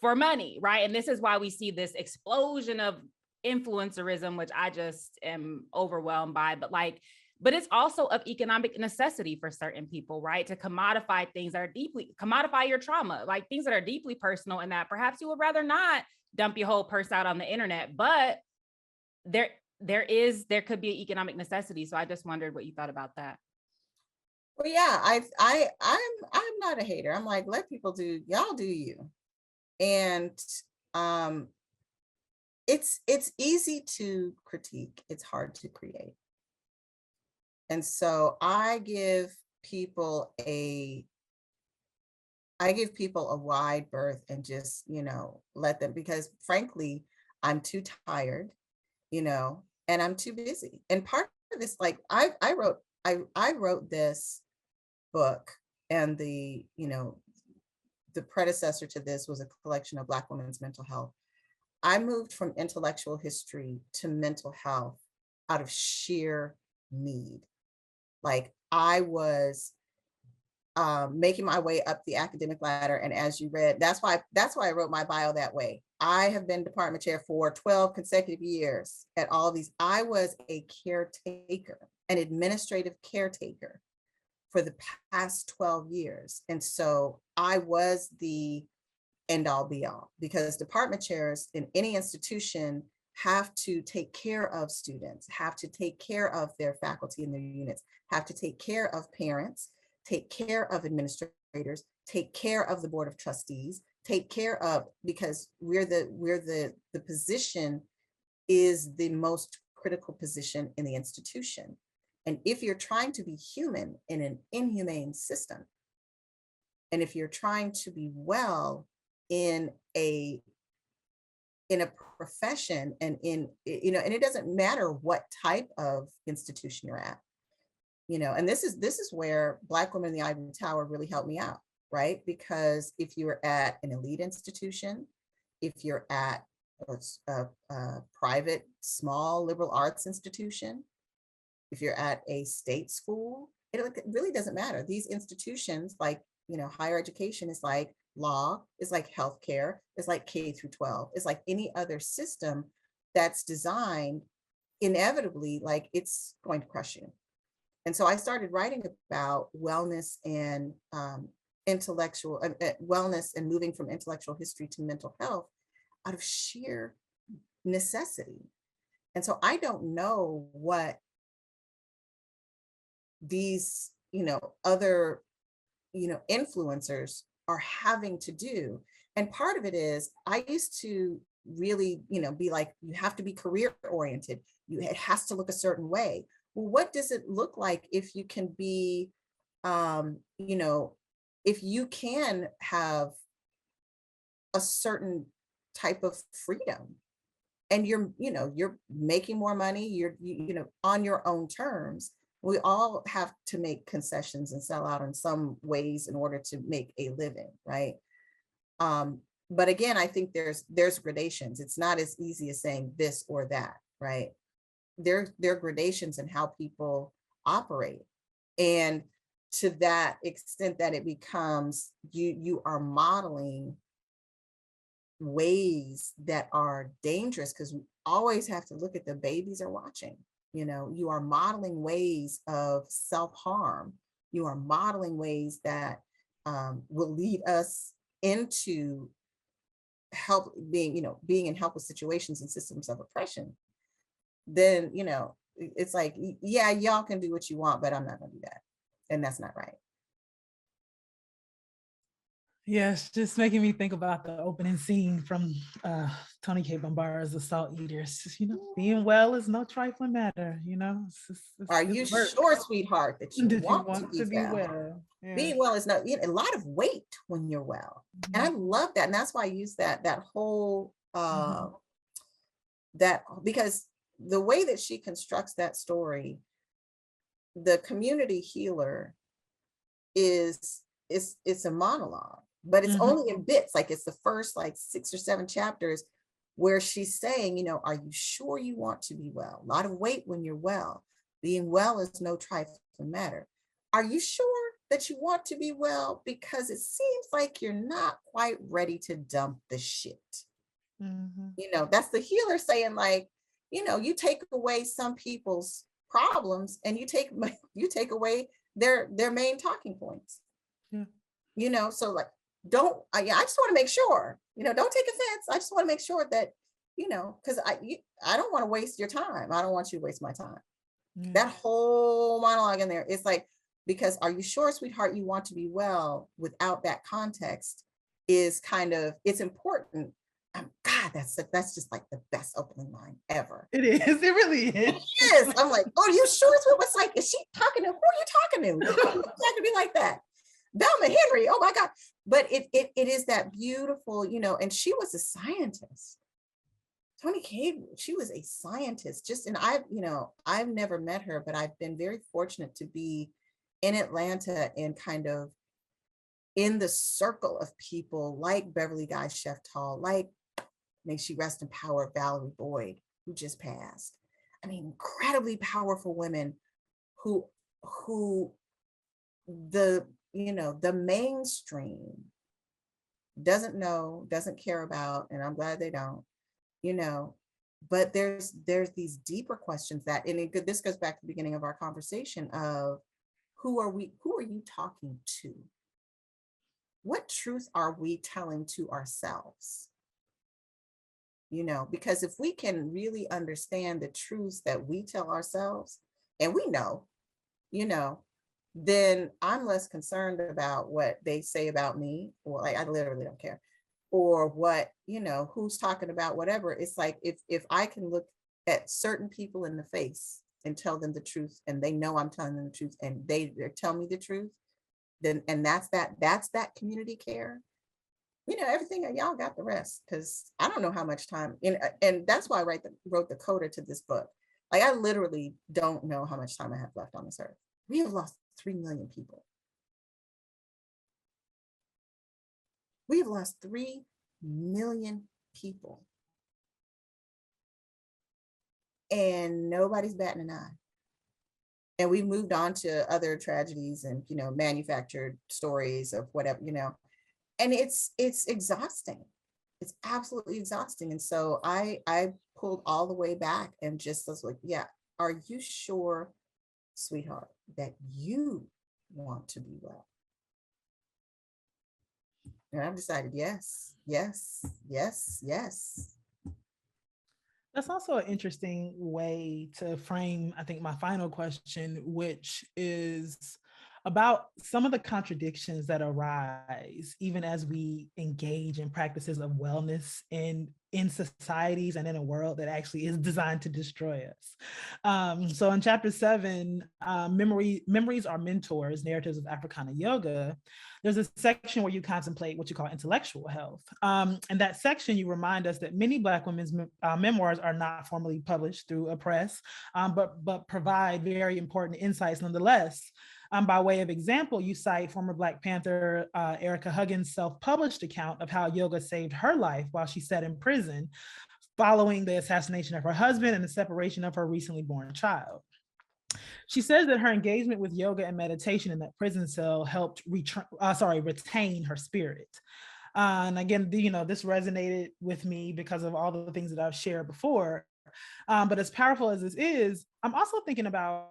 for money, right? And this is why we see this explosion of influencerism, which I just am overwhelmed by, but it's also of economic necessity for certain people, right? To commodify things that are commodify your trauma, like things that are deeply personal, and that perhaps you would rather not dump your whole purse out on the internet, but there could be an economic necessity. So I just wondered what you thought about that. Well, yeah, I'm not a hater. I'm like, let people do, y'all do you. And it's easy to critique, it's hard to create. And so I give people a wide berth and just, let them, because frankly, I'm too tired, and I'm too busy. And part of this, like I wrote this book, and the predecessor to this was a collection of Black women's mental health. I moved from intellectual history to mental health out of sheer need. Like, I was making my way up the academic ladder, and as you read, that's why I wrote my bio that way. I have been department chair for 12 consecutive years at all these. I was a caretaker, an administrative caretaker for the past 12 years. And so I was the end all be all, because department chairs in any institution have to take care of students, have to take care of their faculty and their units, have to take care of parents, take care of administrators, take care of the board of trustees, take care of, because the position is the most critical position in the institution. And if you're trying to be human in an inhumane system, and if you're trying to be well in a profession, and and it doesn't matter what type of institution you're at, And this is where Black women in the Ivory Tower really helped me out, right? Because if you're at an elite institution, if you're at a private, small liberal arts institution, if you're at a state school, it really doesn't matter. These institutions, like, higher education is like law, is like healthcare, is like K through 12, it's like any other system that's designed inevitably, like it's going to crush you. And so I started writing about wellness and intellectual wellness and moving from intellectual history to mental health out of sheer necessity. And so I don't know what these, other, influencers are having to do. And part of it is I used to really, be like, you have to be career oriented. It has to look a certain way. Well, what does it look like if you can be, if you can have a certain type of freedom and you're making more money, you're on your own terms. We all have to make concessions and sell out in some ways in order to make a living, right? But again, I think there's gradations. It's not as easy as saying this or that, right? There are gradations in how people operate. And to that extent that it becomes, you are modeling ways that are dangerous, because we always have to look at the babies are watching. You are modeling ways of self-harm. You are modeling ways that will lead us into being in helpless situations and systems of oppression. Then, it's like, yeah, y'all can do what you want, but I'm not gonna do that. And that's not right. Yes, just making me think about the opening scene from Tony K. Bambara's The Salt Eaters. Being well is no trifling matter. Are you sure, sweetheart, that you want to be well? Yeah. Being well is not a lot of weight when you're well. And I love that. And that's why I use that whole that, because the way that she constructs that story, the community healer it's a monologue, but it's only in bits. Like it's the first 6 or 7 chapters where she's saying, are you sure you want to be well? A lot of weight when you're well. Being well is no trifling matter. Are you sure that you want to be well? Because it seems like you're not quite ready to dump the shit. That's the healer saying, you take away some people's problems and you take away their main talking points. So I just want to make sure, don't take offense. I just want to make sure that, because I don't want to waste your time. I don't want you to waste my time. That whole monologue in there, it's like, because are you sure, sweetheart, you want to be well, without that context is it's important. God, that's just like the best opening line ever. It is. It really is. Yes. I'm like, oh, you sure? It's like, is she talking to? Who are you talking to? Who are you talking to me like that? Velma Henry. Oh my God. But it is that beautiful, and she was a scientist. Toni Cade, she was a scientist. And I've never met her, but I've been very fortunate to be in Atlanta and kind of in the circle of people like Beverly Guy Sheftall, like, may she rest in power, Valerie Boyd, who just passed. I mean, incredibly powerful women who the mainstream doesn't know, doesn't care about, and I'm glad they don't, but there's these deeper questions this goes back to the beginning of our conversation of who are you talking to? What truth are we telling to ourselves? Because if we can really understand the truths that we tell ourselves, and we know, then I'm less concerned about what they say about me, or I literally don't care, or what, who's talking about whatever. It's like, if I can look at certain people in the face and tell them the truth, and they know I'm telling them the truth, and they tell me the truth, then, and that's that community care. Everything, y'all got the rest, because I don't know how much time, and that's why I wrote the coda to this book. I literally don't know how much time I have left on this earth. We have lost 3 million people. We have lost 3 million people. And nobody's batting an eye. And we moved on to other tragedies and, manufactured stories of whatever, and it's exhausting. It's absolutely exhausting. And so I pulled all the way back and just was like, yeah, are you sure, sweetheart, that you want to be well? And I've decided, yes, yes, yes, yes. That's also an interesting way to frame, I think, my final question, which is about some of the contradictions that arise even as we engage in practices of wellness in societies and in a world that actually is designed to destroy us. So in chapter 7, Memories Are Mentors, Narratives of Africana Yoga, there's a section where you contemplate what you call intellectual health. In that section, you remind us that many Black women's memoirs are not formally published through a press, but provide very important insights nonetheless. By way of example, you cite former Black Panther Erica Huggins' self-published account of how yoga saved her life while she sat in prison following the assassination of her husband and the separation of her recently born child. She says that her engagement with yoga and meditation in that prison cell helped retain her spirit. And again, this resonated with me because of all the things that I've shared before. But as powerful as this is, I'm also thinking about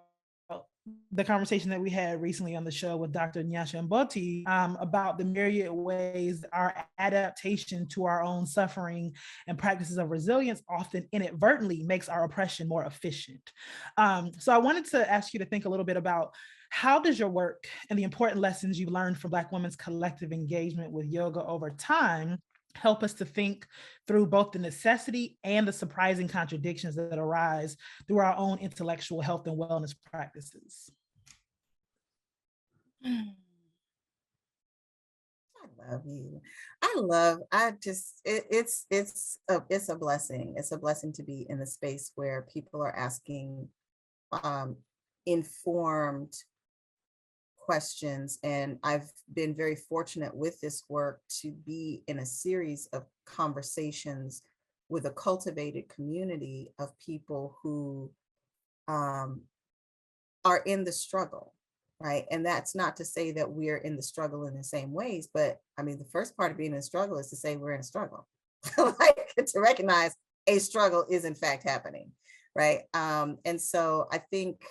the conversation that we had recently on the show with Dr. Nyasha Mboti about the myriad ways our adaptation to our own suffering and practices of resilience often inadvertently makes our oppression more efficient. So I wanted to ask you to think a little bit about how does your work and the important lessons you've learned from Black women's collective engagement with yoga over time help us to think through both the necessity and the surprising contradictions that arise through our own intellectual health and wellness practices? I love you. It's a blessing. It's a blessing to be in the space where people are asking informed questions. And I've been very fortunate with this work to be in a series of conversations with a cultivated community of people who are in the struggle, right? And that's not to say that we're in the struggle in the same ways, but I mean, the first part of being in a struggle is to say we're in a struggle, like to recognize a struggle is in fact happening, right? And so I think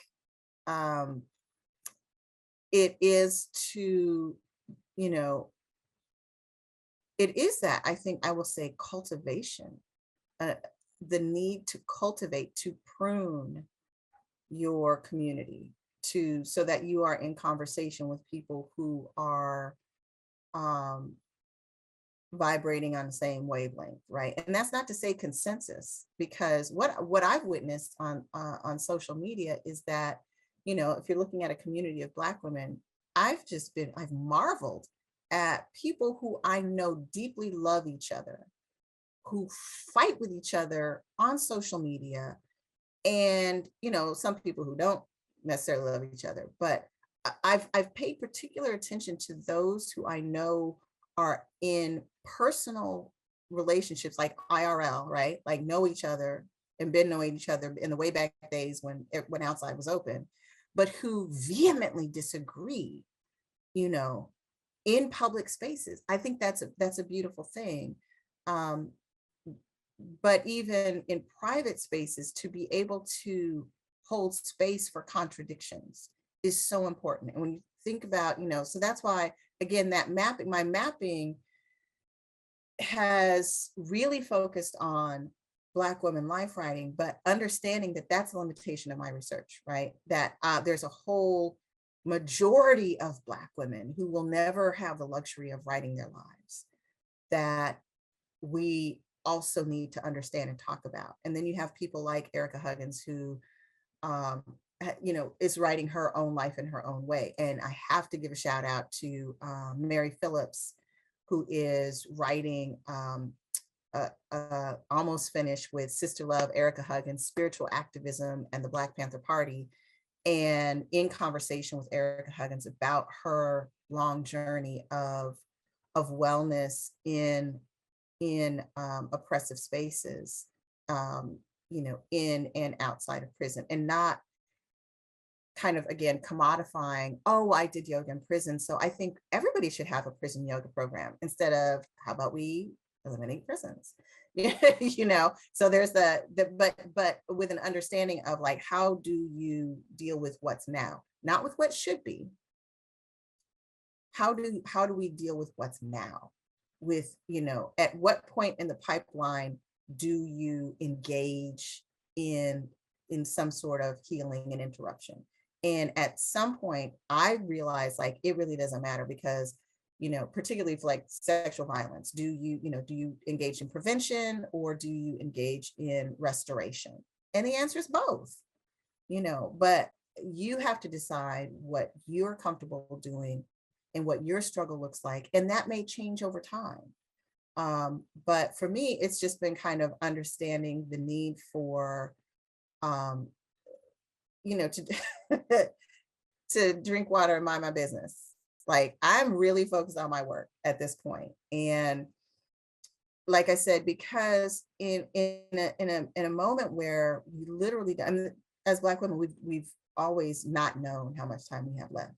it is to, it is that, I think I will say cultivation, the need to cultivate, to prune your community so that you are in conversation with people who are vibrating on the same wavelength, right? And that's not to say consensus, because what I've witnessed on social media is that, if you're looking at a community of Black women, I've marveled at people who I know deeply love each other, who fight with each other on social media, and some people who don't necessarily love each other, but I've paid particular attention to those who I know are in personal relationships, like IRL, right? Like know each other and been knowing each other in the way back days when outside was open, but who vehemently disagree, in public spaces. I think that's a beautiful thing. But even in private spaces, to be able to hold space for contradictions is so important. And when you think about, so that's why, again, my mapping has really focused on Black women life writing, but understanding that that's a limitation of my research, right? That there's a whole majority of Black women who will never have the luxury of writing their lives, that we also need to understand and talk about. And then you have people like Erica Huggins, who is writing her own life in her own way. And I have to give a shout out to Mary Phillips, who is writing almost finished with Sister Love, Erica Huggins, Spiritual Activism, and the Black Panther Party. And in conversation with Erica Huggins about her long journey of wellness in oppressive spaces, in and outside of prison, and not kind of, again, commodifying, oh, I did yoga in prison, so I think everybody should have a prison yoga program, instead of, how about we eliminate prisons? So there's but with an understanding of like, how do you deal with what's now, not with what should be. How do we deal with what's now? With, at what point in the pipeline do you engage in some sort of healing and interruption? And at some point, I realized like it really doesn't matter, because, particularly for like sexual violence, do you engage in prevention, or do you engage in restoration? And the answer is both, but you have to decide what you're comfortable doing and what your struggle looks like. And that may change over time. But for me, it's just been kind of understanding the need for, to to drink water and mind my business. Like, I'm really focused on my work at this point. And like I said, because in a moment where we literally, I mean, as Black women, we've always not known how much time we have left.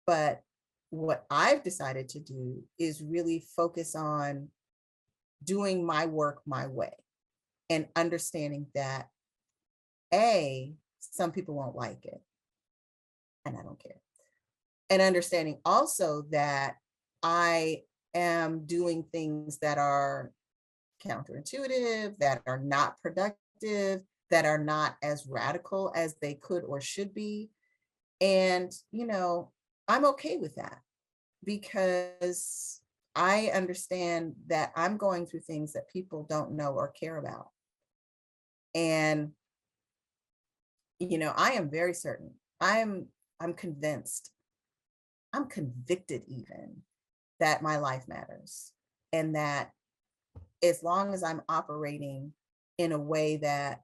But what I've decided to do is really focus on doing my work my way, and understanding that some people won't like it, and I don't care. And understanding also that I am doing things that are counterintuitive, that are not productive, that are not as radical as they could or should be. And, I'm okay with that, because I understand that I'm going through things that people don't know or care about. And, I am very certain, I'm convinced, I'm convicted even, that my life matters. And that as long as I'm operating in a way that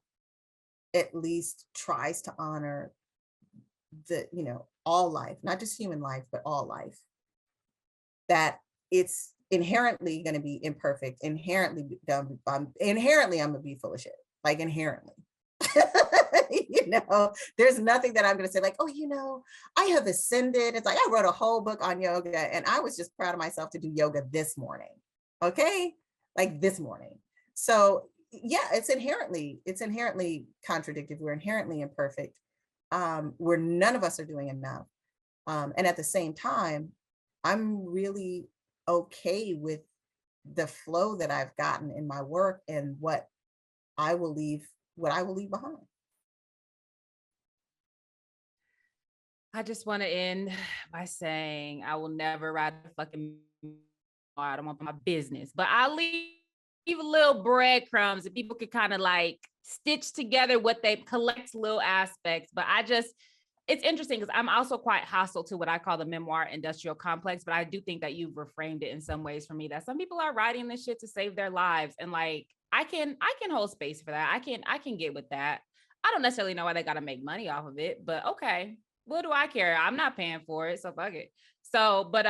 at least tries to honor the, all life, not just human life, but all life, that it's inherently going to be imperfect, inherently dumb, inherently I'm going to be full of shit, like inherently. There's nothing that I'm going to say like, oh, I have ascended. It's like, I wrote a whole book on yoga, and I was just proud of myself to do yoga this morning. Okay. Like this morning. So yeah, it's inherently contradictory. We're inherently imperfect. Where none of us are doing enough. And at the same time, I'm really okay with the flow that I've gotten in my work, and what I will leave behind. I just want to end by saying I will never write a fucking, I don't want my business, but I'll leave a little breadcrumbs and people could kind of like stitch together what they collect, little aspects. But it's interesting because I'm also quite hostile to what I call the memoir industrial complex, but I do think that you've reframed it in some ways for me, that some people are writing this shit to save their lives. And like, I can hold space for that. I can get with that. I don't necessarily know why they got to make money off of it, but okay, what do I care? I'm not paying for it, so fuck it. So, but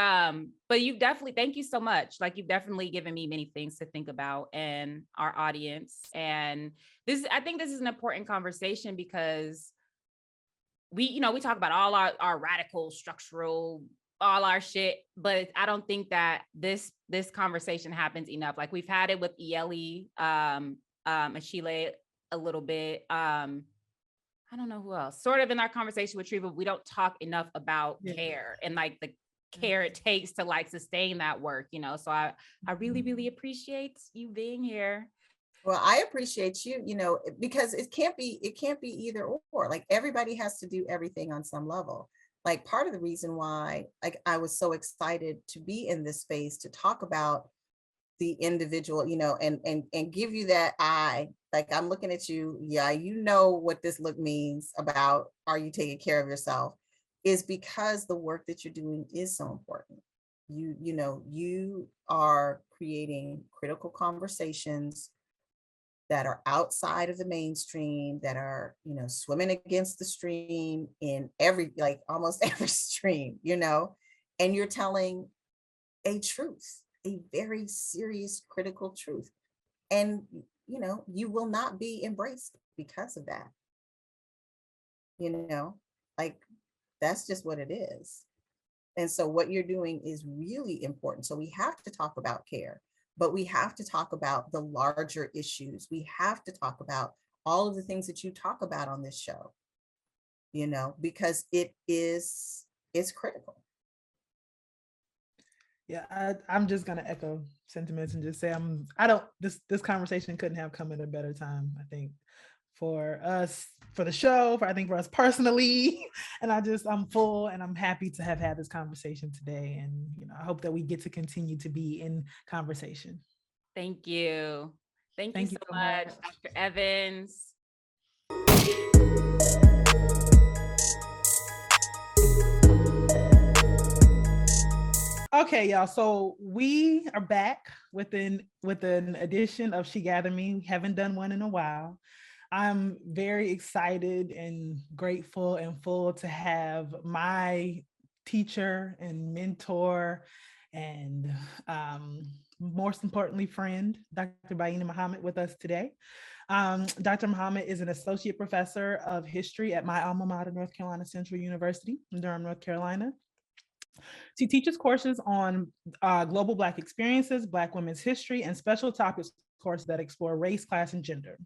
you've definitely, thank you so much. Like, you've definitely given me many things to think about, and our audience. And I think this is an important conversation, because we talk about all our radical structural, all our shit, but I don't think that this conversation happens enough. Like, we've had it with Yeli, and Sheila a little bit. I don't know who else, sort of in our conversation with Treva, we don't talk enough about care and like the care it takes to like sustain that work, so I really, really appreciate you being here. Well, I appreciate you, because it can't be either or. Like, everybody has to do everything on some level. Like, part of the reason why like I was so excited to be in this space to talk about the individual, and give you that eye, like, I'm looking at you, yeah, what this look means about, are you taking care of yourself, is because the work that you're doing is so important. You are creating critical conversations that are outside of the mainstream, that are, you know, swimming against the stream in every, like almost every stream, you know, and you're telling a truth, a very serious, critical truth. And, you know, you will not be embraced because of that. You know, like that's just what it is. And so what you're doing is really important. So we have to talk about care, but we have to talk about the larger issues. We have to talk about all of the things that you talk about on this show, you know, because it's critical. Yeah, I'm just gonna echo sentiments and just say this conversation couldn't have come at a better time, I think, for us, for the show, for us personally. And I'm full and I'm happy to have had this conversation today. And you know, I hope that we get to continue to be in conversation. Thank you. Thank you Thank you so so much, much. Dr. Evans. Okay, y'all. So we are back with an edition of She Gathered Me. We haven't done one in a while. I'm very excited and grateful and full to have my teacher and mentor and most importantly, friend, Dr. Baina Muhammad, with us today. Dr. Muhammad is an associate professor of history at my alma mater, North Carolina Central University in Durham, North Carolina. She teaches courses on global Black experiences, Black women's history, and special topics courses that explore race, class, and gender.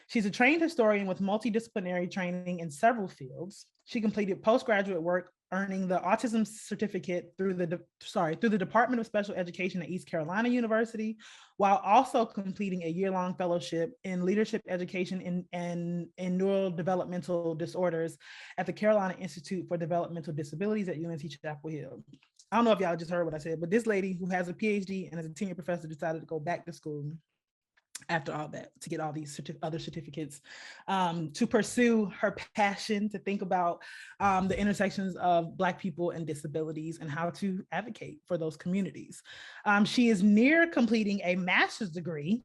She's a trained historian with multidisciplinary training in several fields. She completed postgraduate work, earning the autism certificate through the Department of Special Education at East Carolina University, while also completing a year-long fellowship in leadership education and in neurodevelopmental disorders at the Carolina Institute for Developmental Disabilities at UNC Chapel Hill. I don't know if y'all just heard what I said, but this lady who has a PhD and is a tenure professor decided to go back to school after all that to get all these other certificates, to pursue her passion, to think about the intersections of Black people and disabilities and how to advocate for those communities. She is near completing a master's degree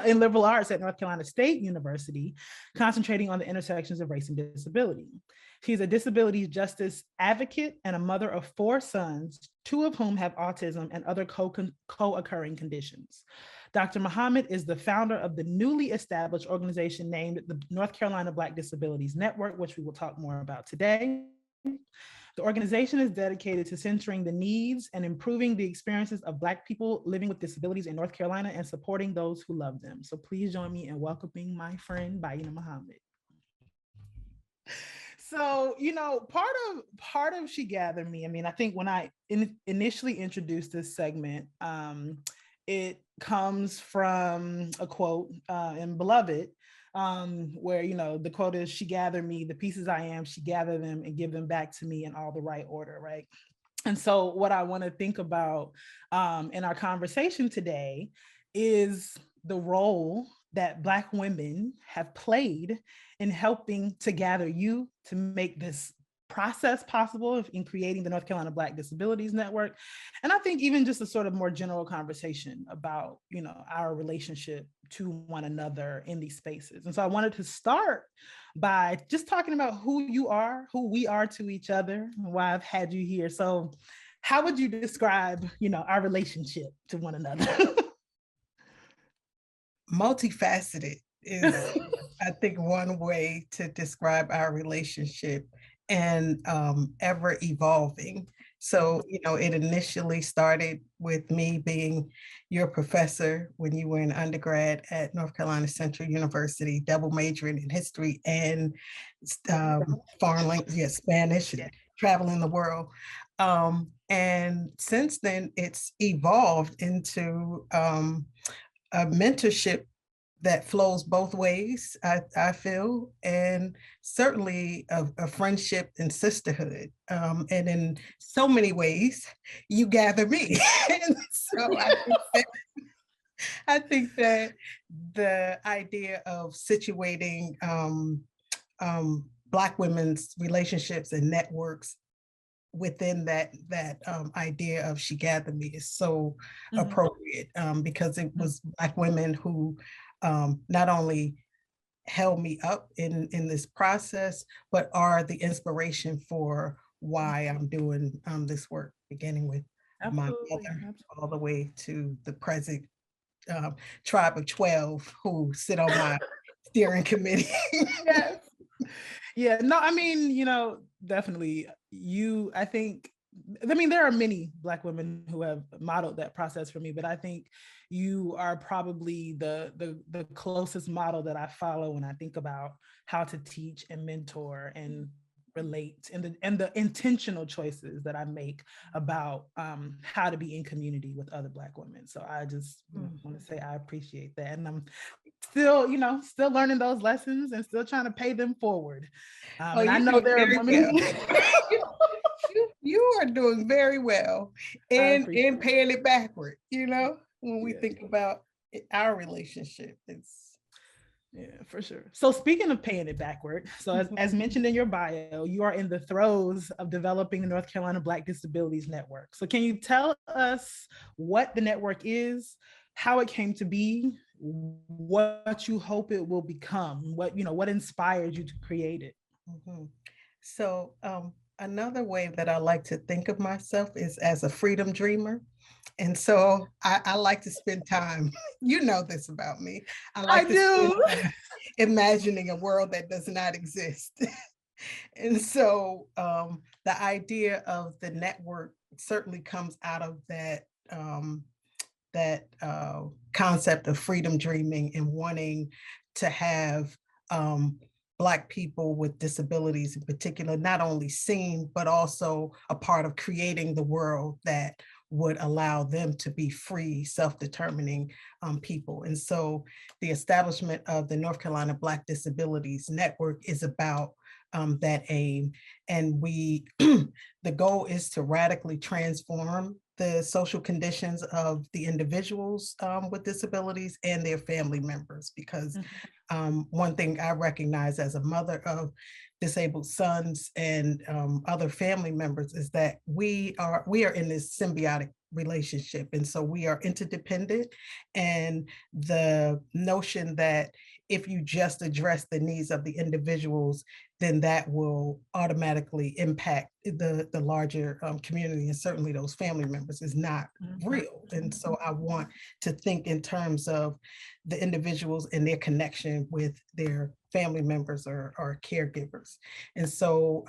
in liberal arts at North Carolina State University, concentrating on the intersections of race and disability. She's a disability justice advocate and a mother of 4 sons, 2 of whom have autism and other co-occurring conditions. Dr. Muhammad is the founder of the newly established organization named the North Carolina Black Disabilities Network, which we will talk more about today. The organization is dedicated to centering the needs and improving the experiences of Black people living with disabilities in North Carolina and supporting those who love them. So please join me in welcoming my friend, Baina Muhammad. So, you know, part of She Gathered Me, I mean, I think when I initially introduced this segment, it comes from a quote in Beloved, where, you know, the quote is, "She gathered me, the pieces I am, she gathered them and give them back to me in all the right order," right? And so what I want to think about in our conversation today is the role that Black women have played in helping to gather you to make this process possible in creating the North Carolina Black Disabilities Network. And I think even just a sort of more general conversation about, you know, our relationship to one another in these spaces. And so I wanted to start by just talking about who you are, who we are to each other, and why I've had you here. So how would you describe, you know, our relationship to one another? Multifaceted is, I think, one way to describe our relationship, and ever evolving. So, you know, it initially started with me being your professor when you were in undergrad at North Carolina Central University, double majoring in history and foreign language, Spanish, and traveling the world. And since then, it's evolved into a mentorship that flows both ways, I feel, and certainly a friendship and sisterhood. And in so many ways, you gather me. And so I think that the idea of situating Black women's relationships and networks within that idea of She Gathered Me is so appropriate, because it was Black women who not only held me up in this process, but are the inspiration for why I'm doing this work, beginning with my mother all the way to the present tribe of 12 who sit on my steering committee. Yes. Yeah, no, I mean, you know, definitely I mean, there are many Black women who have modeled that process for me, but I think you are probably the closest model that I follow when I think about how to teach and mentor and relate, and the intentional choices that I make about how to be in community with other Black women. So I just want to say I appreciate that, and I'm still, you know, still learning those lessons and still trying to pay them forward. And I know there are women. You are doing very well in paying it backward, you know, when we think about our relationship. Yeah, for sure. So speaking of paying it backward, so as mentioned in your bio, you are in the throes of developing the North Carolina Black Disabilities Network. So can you tell us what the network is, how it came to be, what you hope it will become, what inspired you to create it? So another way that I like to think of myself is as a freedom dreamer. And so I like to spend time, you know this about me. I do. Imagining a world that does not exist. And so the idea of the network certainly comes out of that concept of freedom dreaming and wanting to have Black people with disabilities in particular, not only seen, but also a part of creating the world that would allow them to be free, self-determining people. And so the establishment of the North Carolina Black Disabilities Network is about that aim. And the goal is to radically transform the social conditions of the individuals with disabilities and their family members, because one thing I recognize as a mother of disabled sons and other family members is that we are in this symbiotic relationship. And so we are interdependent, and the notion that if you just address the needs of the individuals, then that will automatically impact the larger community, and certainly those family members, is not real. And so I want to think in terms of the individuals and their connection with their family members or caregivers. And so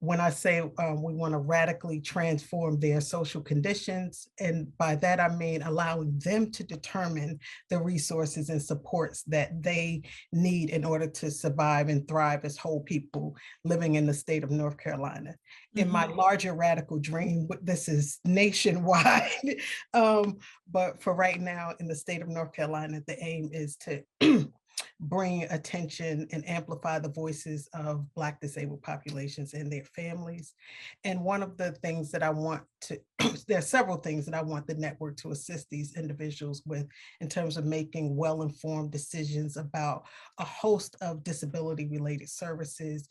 when I say we want to radically transform their social conditions, and by that I mean allowing them to determine the resources and supports that they need in order to survive and thrive as whole people living in the state of North Carolina. In my larger radical dream, this is nationwide, but for right now in the state of North Carolina, the aim is to bring attention and amplify the voices of Black disabled populations and their families. And one of the things that I want to, there are several things that I want the network to assist these individuals with in terms of making well-informed decisions about a host of disability-related services,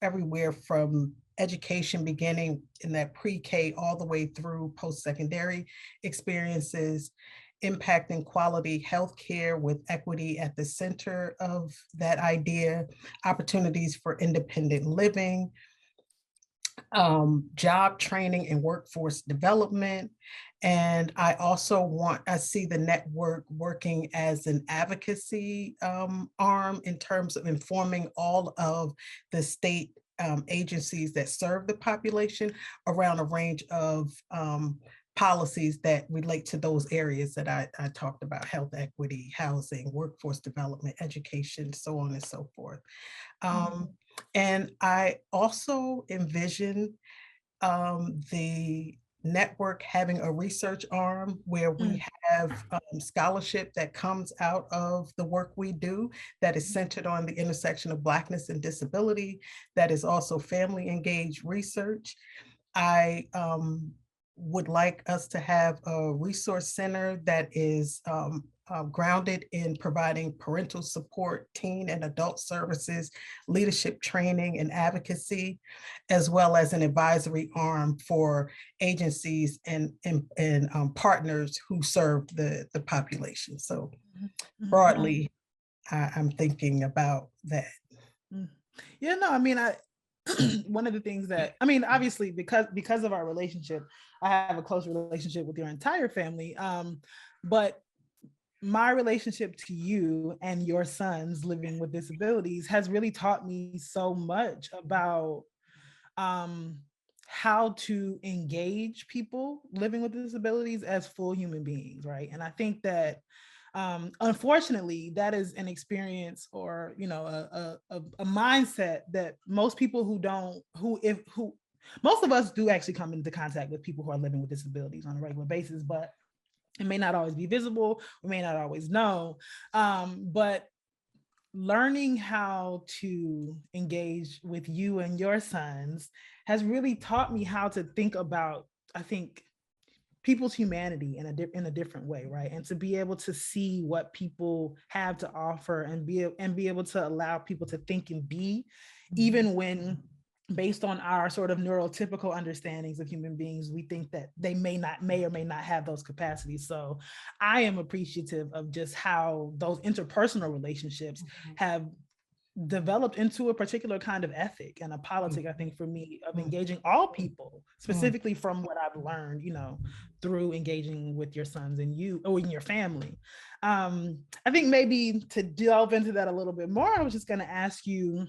everywhere from education beginning in that pre-K all the way through post-secondary experiences, impacting quality healthcare with equity at the center of that idea, opportunities for independent living, job training and workforce development. And I see the network working as an advocacy arm in terms of informing all of the state agencies that serve the population around a range of policies that relate to those areas that I talked about: health equity, housing, workforce development, education, so on and so forth. And I also envision the network having a research arm where we have scholarship that comes out of the work we do that is centered on the intersection of Blackness and disability, that is also family engaged research. I would like us to have a resource center that is grounded in providing parental support, teen and adult services, leadership training and advocacy, as well as an advisory arm for agencies and partners who serve the population. So broadly, I'm thinking about that. Yeah, no, I mean, one of the things that, I mean, obviously because of our relationship, I have a close relationship with your entire family. But my relationship to you and your sons living with disabilities has really taught me so much about how to engage people living with disabilities as full human beings, right? And I think that unfortunately, that is an experience, or a mindset that most people most of us do actually come into contact with people who are living with disabilities on a regular basis, but it may not always be visible. We may not always know, but learning how to engage with you and your sons has really taught me how to think about, I think, people's humanity in a different way, right? And to be able to see what people have to offer and be able to allow people to think and be, even when based on our sort of neurotypical understandings of human beings, we think that they may or may not have those capacities. So I am appreciative of just how those interpersonal relationships have developed into a particular kind of ethic and a politic, I think, for me, of engaging all people, specifically from what I've learned, through engaging with your sons and you, or in your family. I think maybe to delve into that a little bit more, I was just going to ask you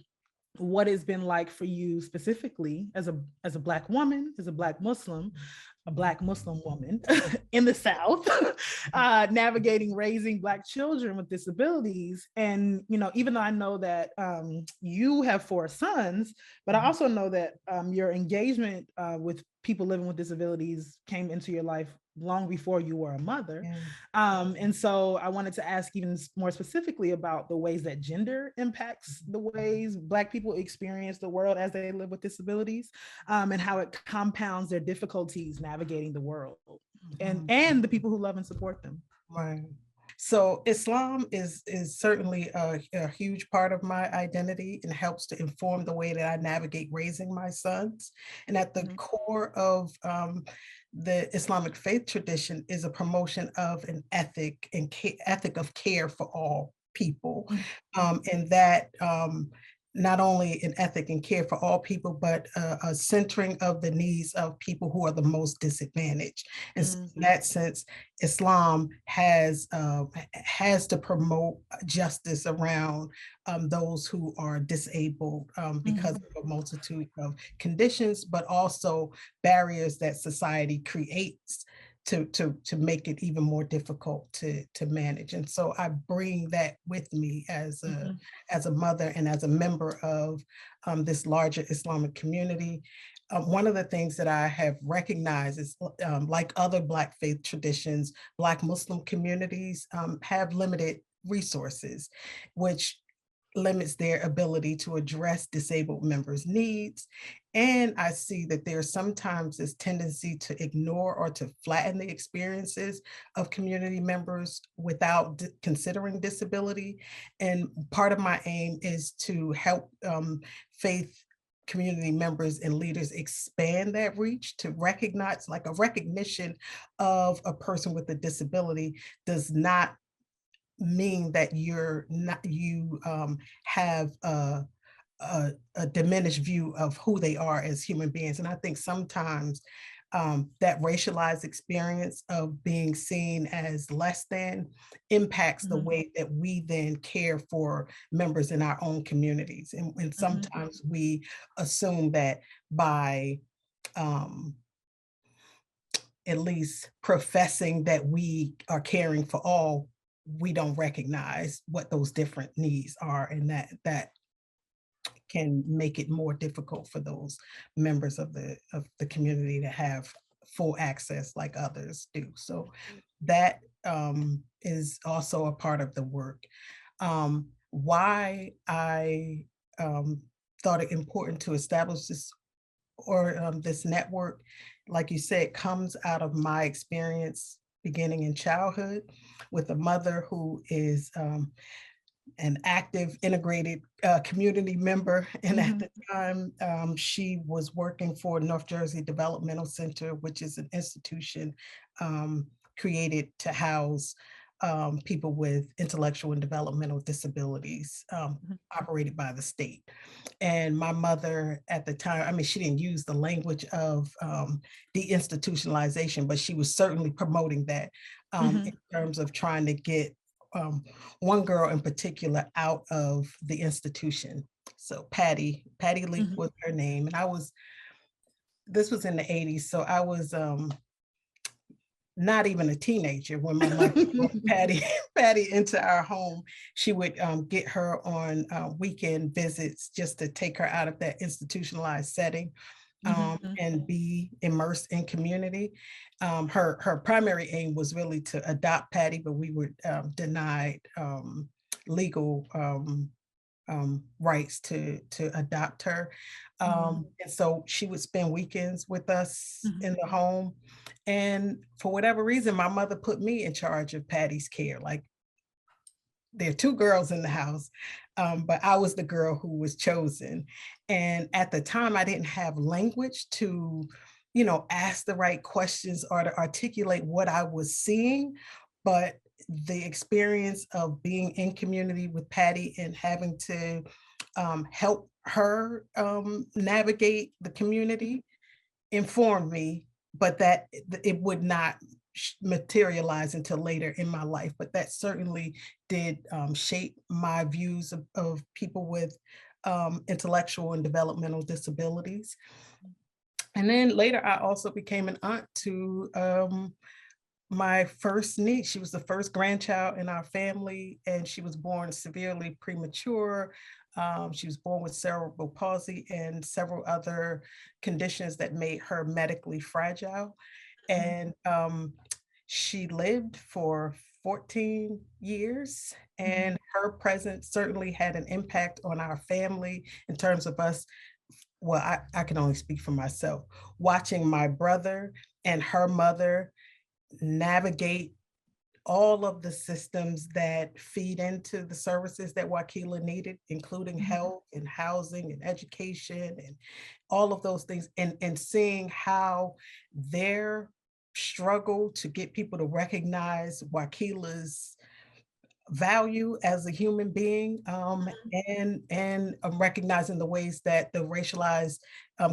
what it's been like for you specifically as a Black woman, as a Black Muslim woman in the South, navigating raising Black children with disabilities. And, even though I know that you have 4 sons, but I also know that your engagement with people living with disabilities came into your life long before you were a mother. And so I wanted to ask even more specifically about the ways that gender impacts the ways Black people experience the world as they live with disabilities, and how it compounds their difficulties navigating the world and the people who love and support them. Right. So Islam is certainly a huge part of my identity and helps to inform the way that I navigate raising my sons. And at the core of the Islamic faith tradition is a promotion of an ethic of care for all people. And that not only an ethic and care for all people, but a centering of the needs of people who are the most disadvantaged. And so in that sense, Islam has to promote justice around those who are disabled because of a multitude of conditions, but also barriers that society creates to make it even more difficult to manage. And so I bring that with me as a mother and as a member of this larger Islamic community. One of the things that I have recognized is, like other Black faith traditions, Black Muslim communities have limited resources, which limits their ability to address disabled members' needs. And I see that there's sometimes this tendency to ignore or to flatten the experiences of community members without considering disability. And part of my aim is to help faith community members and leaders expand that reach, to recognize, like, a recognition of a person with a disability does not mean that you have a diminished view of who they are as human beings. And I think sometimes that racialized experience of being seen as less than impacts the way that we then care for members in our own communities. And sometimes we assume that by at least professing that we are caring for all, we don't recognize what those different needs are, and that can make it more difficult for those members of the community to have full access like others do. So that is also a part of the work. Why I thought it important to establish this this network, like you said, comes out of my experience beginning in childhood with a mother who is an active, integrated community member. And at the time, she was working for North Jersey Developmental Center, which is an institution created to house people with intellectual and developmental disabilities Mhm. operated by the state. And my mother at the time, I mean, she didn't use the language of deinstitutionalization, but she was certainly promoting that in terms of trying to get one girl in particular out of the institution. So Patty Leak was her name. And this was in the 80s. So I was not even a teenager when my mother brought Patty into our home. She would get her on weekend visits just to take her out of that institutionalized setting and be immersed in community. Her primary aim was really to adopt Patty, but we were denied legal rights to adopt her. And so she would spend weekends with us in the home. And for whatever reason, my mother put me in charge of Patty's care. Like, there are two girls in the house, but I was the girl who was chosen. And at the time, I didn't have language to, ask the right questions or to articulate what I was seeing. But the experience of being in community with Patty and having to help her navigate the community informed me, but that it would not materialize until later in my life. But that certainly did shape my views of people with intellectual and developmental disabilities. And then later, I also became an aunt to my first niece. She was the first grandchild in our family, and she was born severely premature. She was born with cerebral palsy and several other conditions that made her medically fragile. And she lived for 14 years, and her presence certainly had an impact on our family in terms of us. Well, I can only speak for myself. Watching my brother and her mother navigate all of the systems that feed into the services that Wakila needed, including health and housing and education and all of those things, and seeing how their struggle to get people to recognize Wakila's value as a human being, and recognizing the ways that the racialized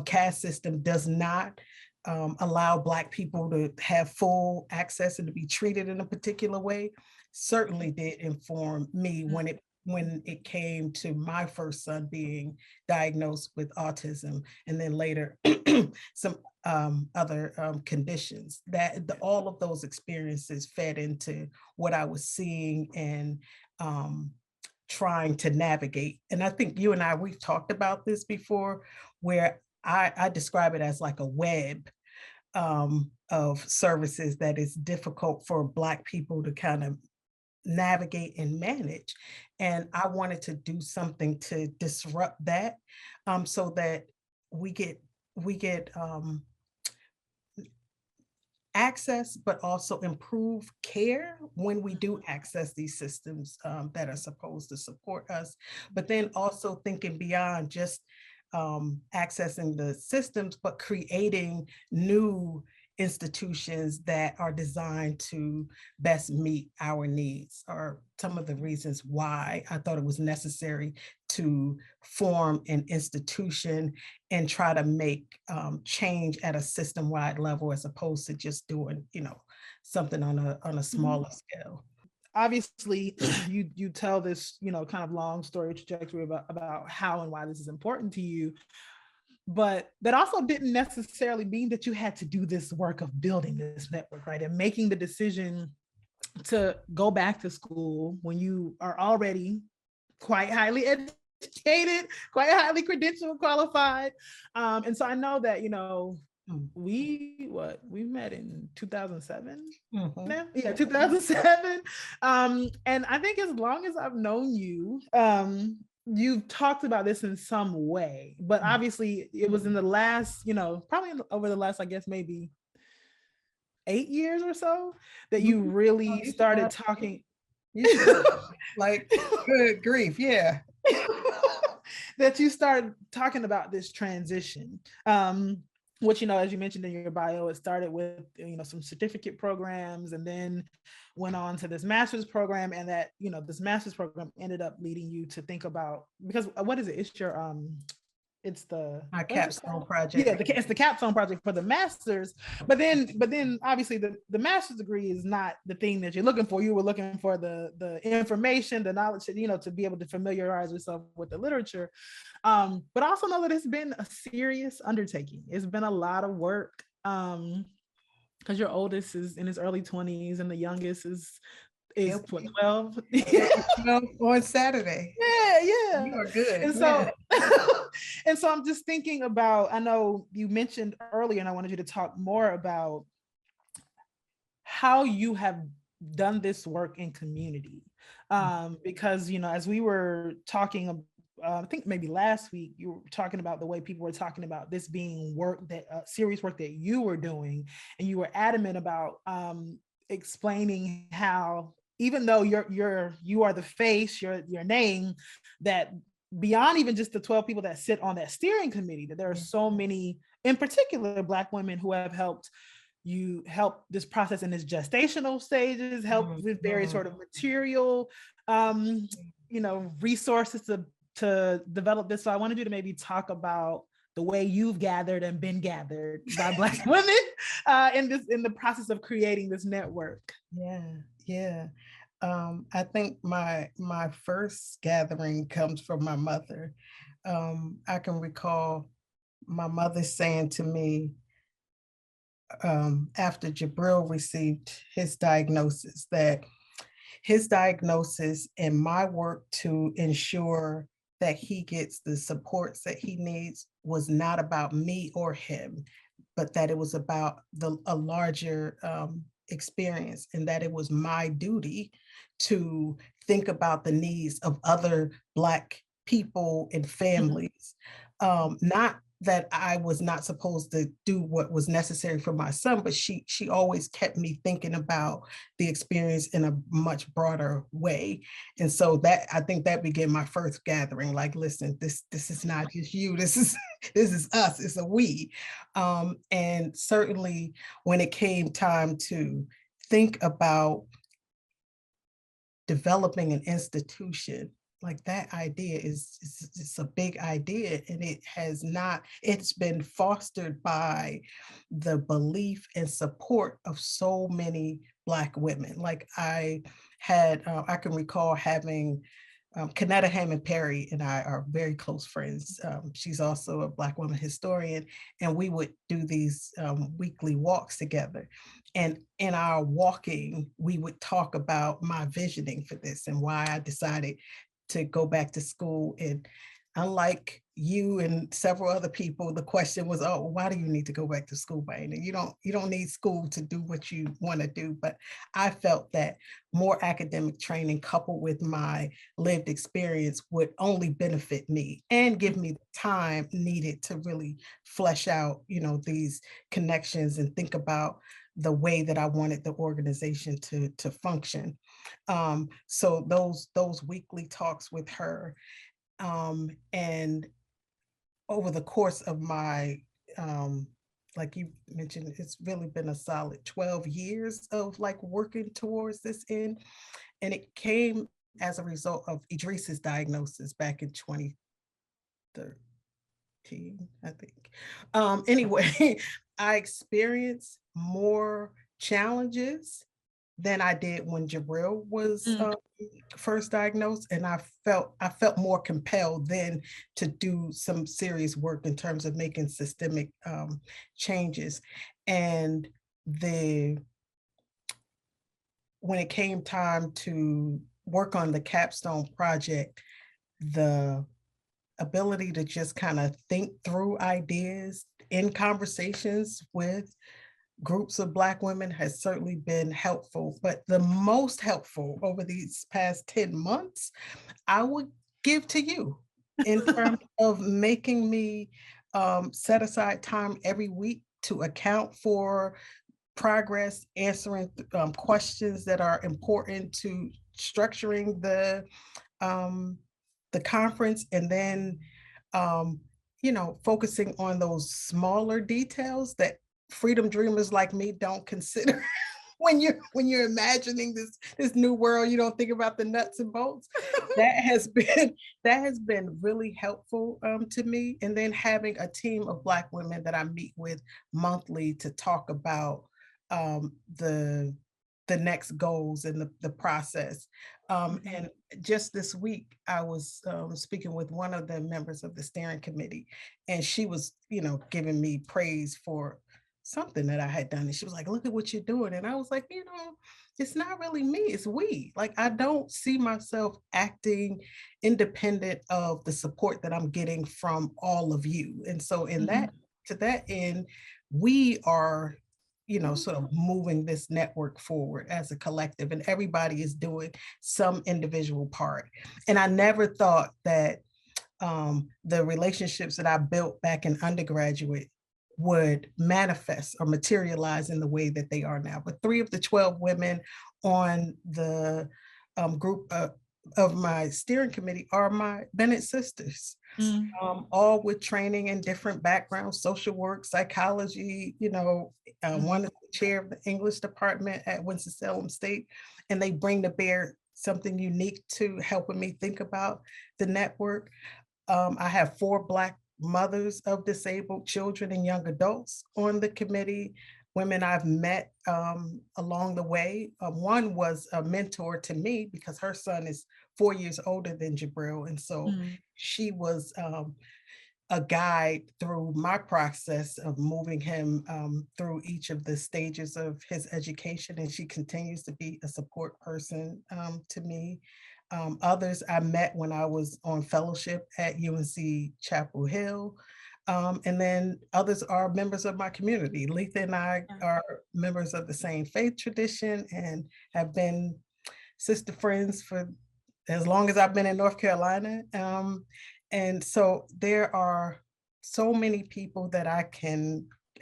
caste system does not allow Black people to have full access and to be treated in a particular way, certainly did inform me when it came to my first son being diagnosed with autism, and then later some other conditions. All of those experiences fed into what I was seeing and trying to navigate. And I think you and we've talked about this before, where I describe it as like a web of services that is difficult for Black people to kind of navigate and manage. And I wanted to do something to disrupt that, so that we get access, but also improve care when we do access these systems that are supposed to support us. But then also thinking beyond just accessing the systems, but creating new institutions that are designed to best meet our needs, are some of the reasons why I thought it was necessary to form an institution and try to make change at a system-wide level, as opposed to just doing, something on a smaller scale. Obviously, you tell this, kind of long story trajectory about how and why this is important to you. But that also didn't necessarily mean that you had to do this work of building this network, right? And making the decision to go back to school when you are already quite highly educated, quite highly credentialed, qualified. And so I know that, we met in 2007 now? Yeah, 2007. And I think as long as I've known you, you've talked about this in some way, but obviously it was in the last, probably over the last, I guess, maybe 8 years or so that you really started talking. Like, good grief, yeah. That you started talking about this transition. which, as you mentioned in your bio, it started with, some certificate programs and then went on to this master's program. And that, this master's program ended up leading you to think about, because what is it? It's your, it's my capstone project. Yeah, it's the capstone project for the master's. But then obviously the master's degree is not the thing that you're looking for. You were looking for the information, the knowledge, to be able to familiarize yourself with the literature. But also know that it's been a serious undertaking. It's been a lot of work. Because your oldest is in his early 20s and the youngest is 12. 12 on Saturday. Yeah. You are good. And so, and so I'm just thinking about, I know you mentioned earlier, and I wanted you to talk more about how you have done this work in community. Because, as we were talking, I think maybe last week, you were talking about the way people were talking about this being work that serious work that you were doing. And you were adamant about explaining how, even though you are the face, your name, that beyond even just the 12 people that sit on that steering committee, that there are so many, in particular, Black women who have helped this process in its gestational stages, help with various sort of material, resources to develop this. So I wanted you to maybe talk about the way you've gathered and been gathered by Black women in the process of creating this network. Yeah. I think my first gathering comes from my mother. I can recall my mother saying to me, after Jabril received his diagnosis, that his diagnosis and my work to ensure that he gets the supports that he needs was not about me or him, but that it was about a larger experience, and that it was my duty to think about the needs of other Black people and families. Not that I was not supposed to do what was necessary for my son, but she always kept me thinking about the experience in a much broader way. And so that, I think that began my first gathering. Like, listen, this is not just you, this is us, it's a we. And certainly when it came time to think about developing an institution, like that idea is a big idea, and it's been fostered by the belief and support of so many Black women. Like I can recall having Kanetta Hammond Perry and I are very close friends. She's also a Black woman historian, and we would do these weekly walks together. And in our walking, we would talk about my visioning for this and why I decided to go back to school. And unlike you and several other people, the question was, oh, why do you need to go back to school, Wayne? And you don't need school to do what you want to do. But I felt that more academic training coupled with my lived experience would only benefit me and give me the time needed to really flesh out, these connections and think about the way that I wanted the organization to function. So those weekly talks with her, and over the course of my, like you mentioned, it's really been a solid 12 years of like working towards this end. And it came as a result of Idris's diagnosis back in 2013, I think. Anyway, I experienced more challenges than I did when Jabril was first diagnosed, and I felt more compelled then to do some serious work in terms of making systemic changes. And when it came time to work on the capstone project, the ability to just kind of think through ideas in conversations with groups of Black women has certainly been helpful. But the most helpful over these past 10 months, I would give to you in terms of making me set aside time every week to account for progress, answering questions that are important to structuring the conference, and then focusing on those smaller details that freedom dreamers like me don't consider. When you're imagining this new world, you don't think about the nuts and bolts. That has been really helpful to me. And then having a team of Black women that I meet with monthly to talk about the next goals and the process. And just this week, I was speaking with one of the members of the steering committee, and she was, giving me praise for something that I had done. And she was like, look at what you're doing. And I was like, it's not really me, it's we. Like, I don't see myself acting independent of the support that I'm getting from all of you. And so to that end, we are, sort of moving this network forward as a collective, and everybody is doing some individual part. And I never thought that the relationships that I built back in undergraduate would manifest or materialize in the way that they are now. But 3 of the 12 women on the group of my steering committee are my Bennett sisters, all with training in different backgrounds, social work, psychology, one is the chair of the English department at Winston-Salem State, and they bring to bear something unique to helping me think about the network. I have 4 Black mothers of disabled children and young adults on the committee, women I've met along the way. One was a mentor to me because her son is 4 years older than Jabril. And so she was a guide through my process of moving him through each of the stages of his education. And she continues to be a support person to me. Others I met when I was on fellowship at UNC Chapel Hill. And then others are members of my community. Letha and I are members of the same faith tradition and have been sister friends for as long as I've been in North Carolina. And so there are so many people that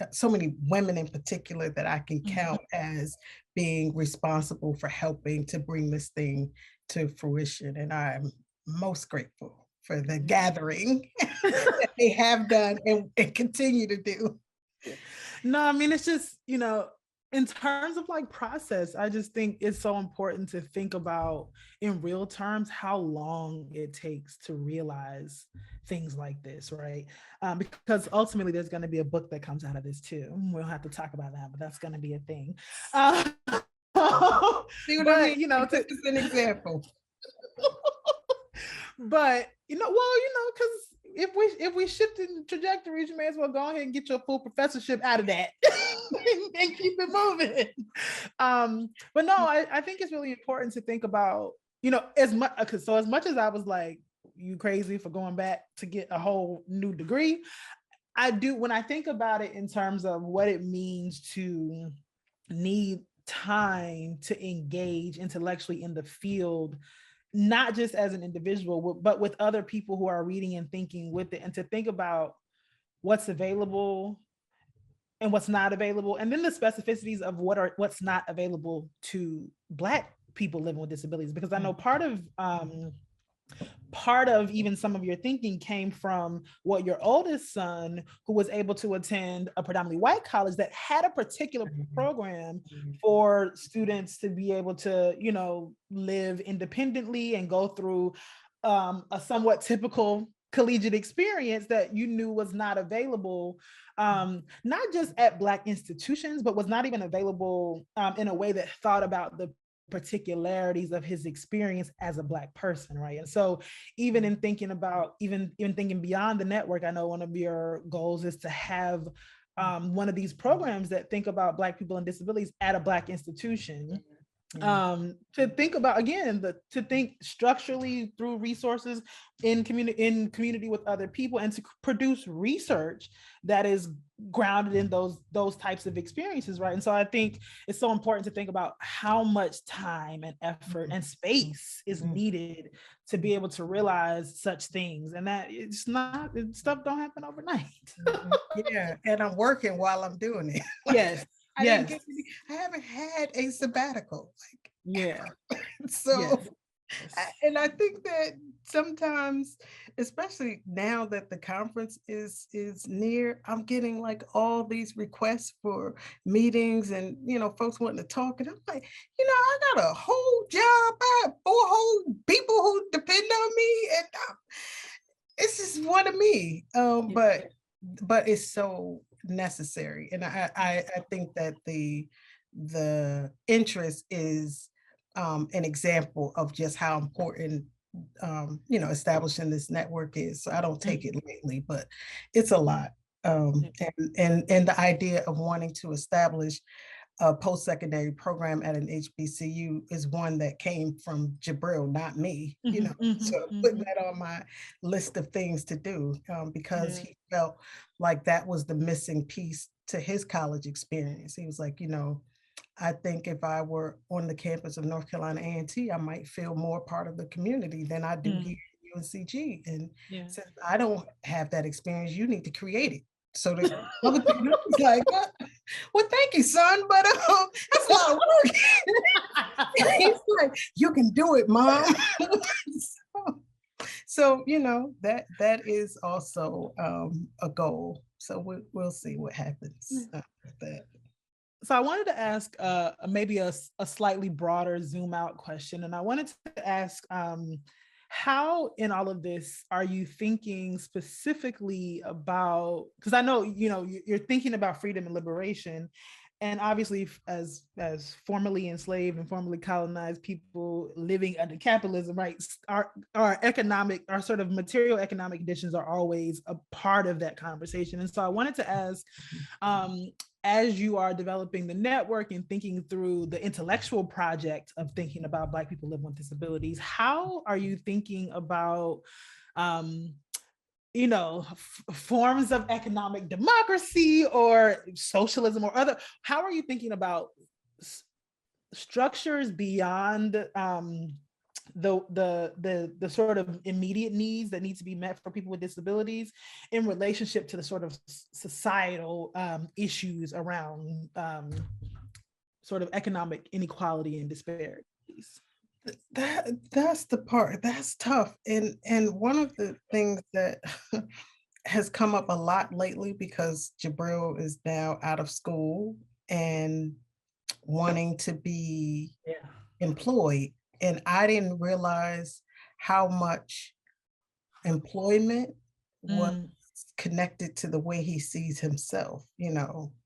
so many women in particular that I can count as being responsible for helping to bring this thing to fruition. And I'm most grateful for the gathering that they have done and continue to do. No, I mean, it's just, in terms of like process, I just think it's so important to think about in real terms how long it takes to realize things like this, right? Because ultimately there's going to be a book that comes out of this too. We don't have to talk about that, but that's going to be a thing. See what I mean? This is an example. But because if we shift in trajectories, you may as well go ahead and get your full professorship out of that and keep it moving. But no, I think it's really important to think about, as much as I was like, you crazy for going back to get a whole new degree, I do, when I think about it in terms of what it means to need time to engage intellectually in the field, not just as an individual, but with other people who are reading and thinking with it, and to think about what's available and what's not available, and then the specificities of what's not available to Black people living with disabilities. Because I know part of even some of your thinking came from what your oldest son, who was able to attend a predominantly white college that had a particular program for students to be able to, live independently and go through a somewhat typical collegiate experience that you knew was not available, not just at Black institutions, but was not even available in a way that thought about the particularities of his experience as a Black person, right? And so even in thinking about, even thinking beyond the network, I know one of your goals is to have one of these programs that think about Black people and disabilities at a Black institution. To think about, again, to think structurally through resources in community with other people, and to produce research that is grounded in those types of experiences, right? And so I think it's so important to think about how much time and effort and space is needed to be able to realize such things, and that stuff don't happen overnight. Yeah, and I'm working while I'm doing it. Yes. I haven't had a sabbatical. Yeah. So And I think that sometimes, especially now that the conference is near, I'm getting like all these requests for meetings and, folks wanting to talk. And I'm like, I got a whole job. I have 4 whole people who depend on me. And it's just one of me. But it's so necessary. And I think that the interest is an example of just how important establishing this network is. So I don't take it lightly, but it's a lot. And the idea of wanting to establish a post-secondary program at an HBCU is one that came from Jabril, not me. So putting that on my list of things to do because he felt like that was the missing piece to his college experience. He was like, I think if I were on the campus of North Carolina A&T, I might feel more part of the community than I do here at UNCG. And since I don't have that experience, you need to create it. So the other people was like, well, thank you, son, but that's a lot of work. He's like, you can do it, Mom. So that is also a goal. So we'll see what happens with that. So I wanted to ask maybe a slightly broader zoom out question. And I wanted to ask how in all of this are you thinking specifically about, because I know, you're thinking about freedom and liberation. And obviously, as formerly enslaved and formerly colonized people living under capitalism, right, our sort of material economic conditions are always a part of that conversation. And so I wanted to ask, as you are developing the network and thinking through the intellectual project of thinking about Black people living with disabilities, how are you thinking about forms of economic democracy or socialism or other? How are you thinking about structures beyond the sort of immediate needs that need to be met for people with disabilities in relationship to the sort of societal issues around sort of economic inequality and disparities? That's the part that's tough. And one of the things that has come up a lot lately, because Jabril is now out of school and wanting to be employed. And I didn't realize how much employment was connected to the way he sees himself,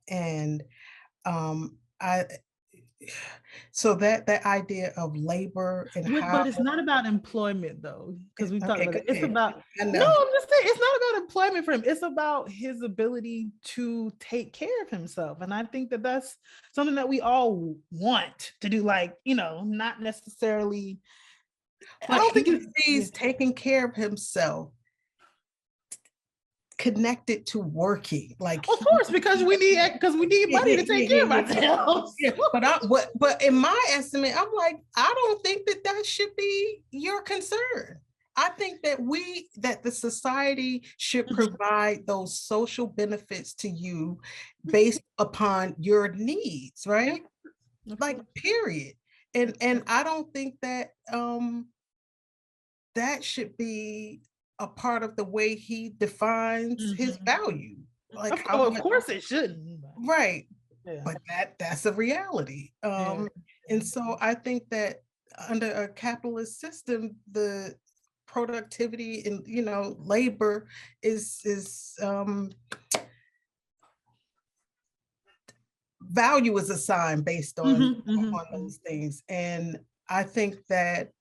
and so that idea of labor and but it's not about employment though, because we talked about it. It's about I'm just saying it's not about employment for him. It's about his ability to take care of himself. And I think that that's something that we all want to do, like, not necessarily. I don't think he sees taking care of himself connected to working, like, of course, because we need money to take care of ourselves. But in my estimate, I'm like, I don't think that should be your concern. I think that the society should provide those social benefits to you based upon your needs, right? Like, period. And I don't think that that should be a part of the way he defines his value. Like, of course it shouldn't. Right. Yeah. But that's a reality. And so I think that under a capitalist system, the productivity and labor is value is assigned based on those things. And I think that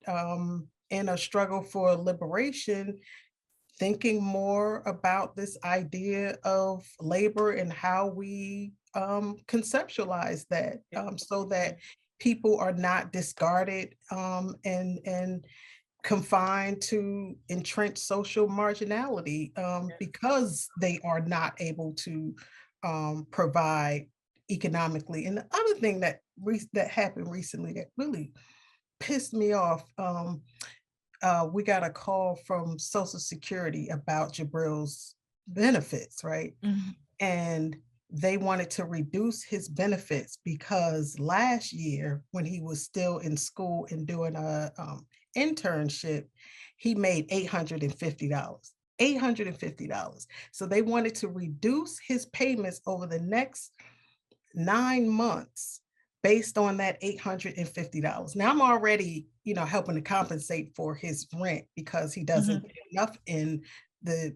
in a struggle for liberation, thinking more about this idea of labor and how we conceptualize that, so that people are not discarded and confined to entrenched social marginality because they are not able to provide economically. And the other thing that happened recently that really pissed me off, we got a call from Social Security about Jabril's benefits, right? And they wanted to reduce his benefits because last year, when he was still in school and doing a internship, he made $850. $850. So they wanted to reduce his payments over the next 9 months based on that $850. Now I'm already, helping to compensate for his rent because he doesn't get enough in the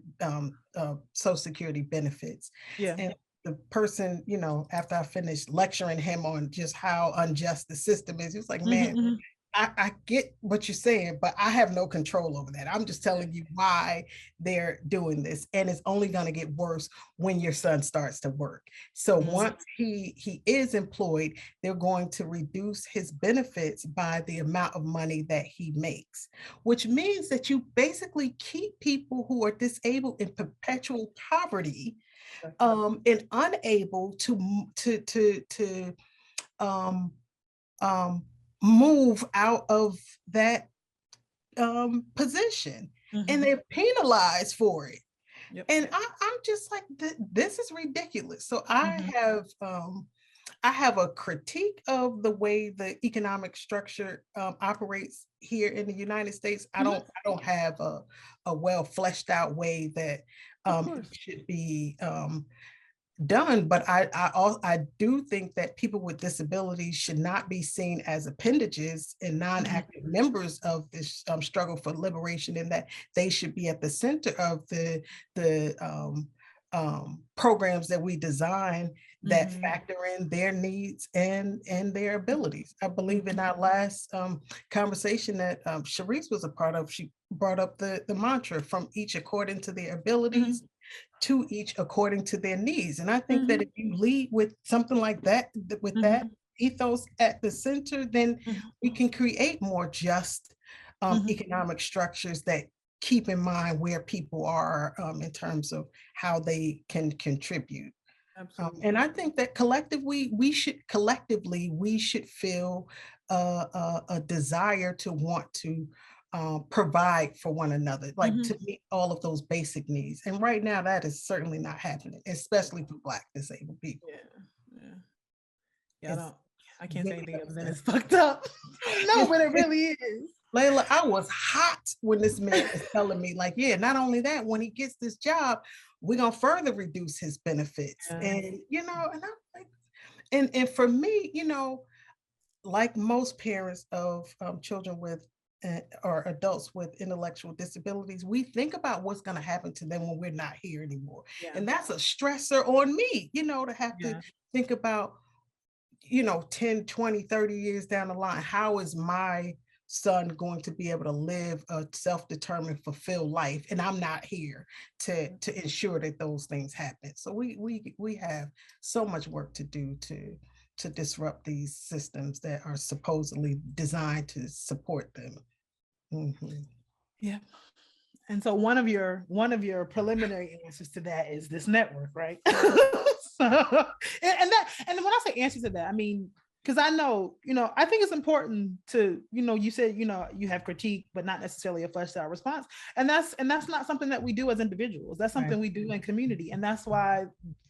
Social Security benefits. Yeah. And the person, after I finished lecturing him on just how unjust the system is, he was like, man, I get what you're saying, but I have no control over that. I'm just telling you why they're doing this. And it's only going to get worse when your son starts to work. So once he is employed, they're going to reduce his benefits by the amount of money that he makes, which means that you basically keep people who are disabled in perpetual poverty, and unable to move out of that position, and they're penalized for it. Yep. And I'm just like, this is ridiculous. So I have a critique of the way the economic structure operates here in the United States. I don't have a well fleshed out way that it should be done, but I do think that people with disabilities should not be seen as appendages and non-active members of this struggle for liberation, and that they should be at the center of the programs that we design that factor in their needs and their abilities. I believe in our last conversation that Sharice was a part of, she brought up the mantra, from each according to their abilities, to each according to their needs. And I think that if you lead with something like that, with that ethos at the center, then we can create more just economic structures that keep in mind where people are in terms of how they can contribute. And I think that collectively we should feel a desire to want to provide for one another, like to meet all of those basic needs. And right now that is certainly not happening, especially for Black disabled people. I can't say anything other than it's fucked up. No, but it really is. Layla, I was hot when this man was telling me, like, yeah, not only that, when he gets this job, we're gonna further reduce his benefits. And and I'm like, and for me, like most parents of children with or adults with intellectual disabilities, we think about what's going to happen to them when we're not here anymore. And that's a stressor on me, to have to think about, 10, 20, 30 years down the line, how is my son going to be able to live a self-determined, fulfilled life, and I'm not here to ensure that those things happen. So we have so much work to do to disrupt these systems that are supposedly designed to support them. Yeah. And so one of your preliminary answers to that is this network, right? And when I say answer to that, I mean, because I know, I think it's important to, you said, you have critique, but not necessarily a fleshed out response. And that's not something that we do as individuals. That's something we do in community. And that's why,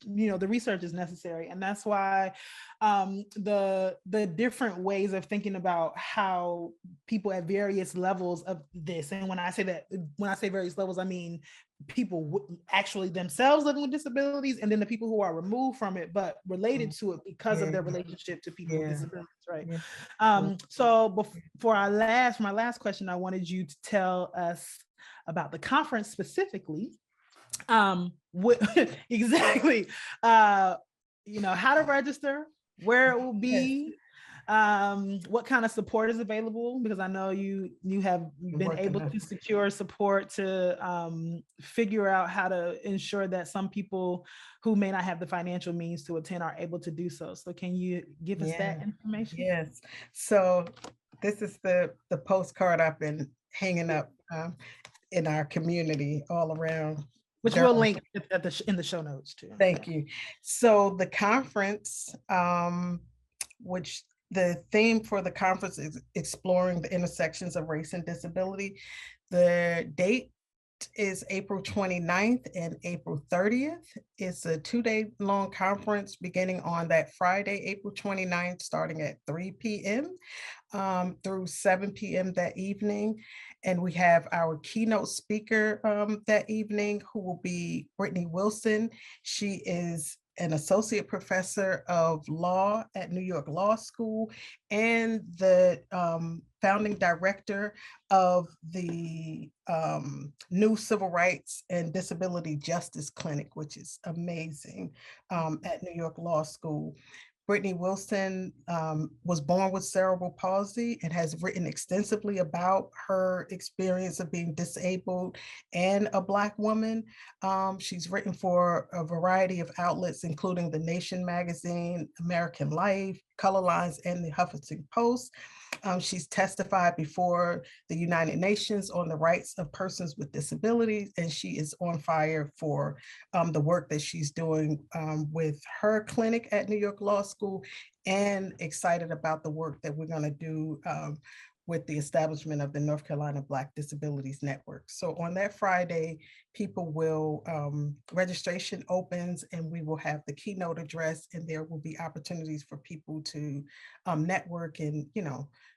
the research is necessary. And that's why the different ways of thinking about how people at various levels of this. And when I say various levels, I mean people actually themselves living with disabilities, and then the people who are removed from it but related to it because of their relationship to people with disabilities, right? So for my last question, I wanted you to tell us about the conference specifically, exactly, how to register, where it will be, what kind of support is available, because I know you've been able to secure support to figure out how to ensure that some people who may not have the financial means to attend are able to do so. So can you give us that information? Yes. So this is the postcard I've been hanging up in our community all around. Which we'll link in the show notes too. Thank you. So the conference, which the theme for the conference is exploring the intersections of race and disability. The date is April 29th and April 30th. It's a 2-day long conference beginning on that Friday, April 29th, starting at 3 p.m. Through 7 p.m. that evening. And we have our keynote speaker that evening, who will be Brittany Wilson. She is an associate professor of law at New York Law School and the founding director of the new Civil Rights and Disability Justice Clinic, which is amazing, at New York Law School. Brittany Wilson was born with cerebral palsy and has written extensively about her experience of being disabled and a Black woman. She's written for a variety of outlets, including The Nation magazine, American Life, Color Lines, and the Huffington Post. She's testified before the United Nations on the rights of persons with disabilities, and she is on fire for the work that she's doing with her clinic at New York Law School, and excited about the work that we're going to do with the establishment of the North Carolina Black Disabilities Network. So on that Friday, people will, registration opens and we will have the keynote address, and there will be opportunities for people to network and,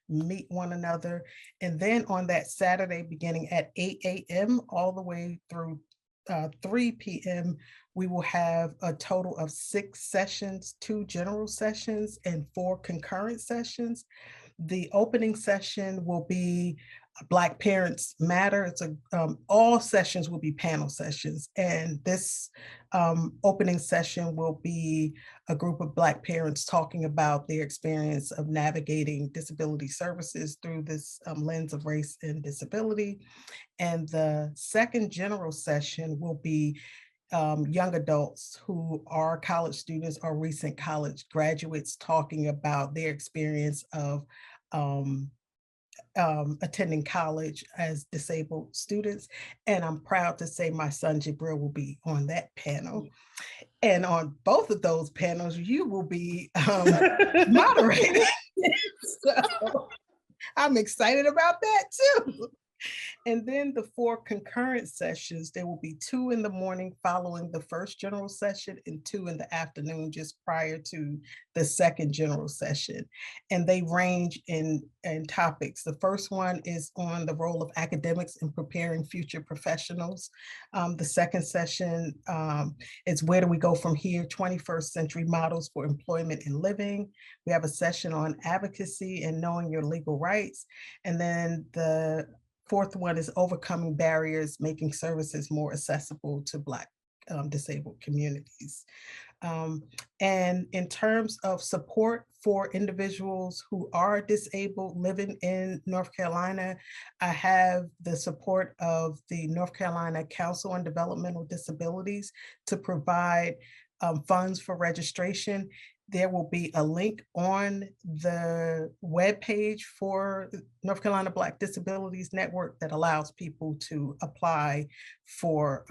meet one another. And then on that Saturday, beginning at 8 a.m. all the way through 3 p.m., we will have a total of 6 sessions, 2 general sessions and 4 concurrent sessions. The opening session will be Black Parents Matter. It's all sessions will be panel sessions, and this opening session will be a group of Black parents talking about their experience of navigating disability services through this lens of race and disability. And the second general session will be young adults who are college students or recent college graduates talking about their experience of attending college as disabled students. And I'm proud to say my son Jabril will be on that panel. And on both of those panels, you will be moderating. So I'm excited about that too. And then the 4 concurrent sessions, there will be 2 in the morning following the first general session and 2 in the afternoon just prior to the second general session. And they range in topics. The first one is on the role of academics in preparing future professionals. The second session is where do we go from here, 21st century models for employment and living. We have a session on advocacy and knowing your legal rights. And then the 4th one is overcoming barriers, making services more accessible to Black disabled communities. And in terms of support for individuals who are disabled living in North Carolina, I have the support of the North Carolina Council on Developmental Disabilities to provide funds for registration. There will be a link on the webpage for North Carolina Black Disabilities Network that allows people to apply for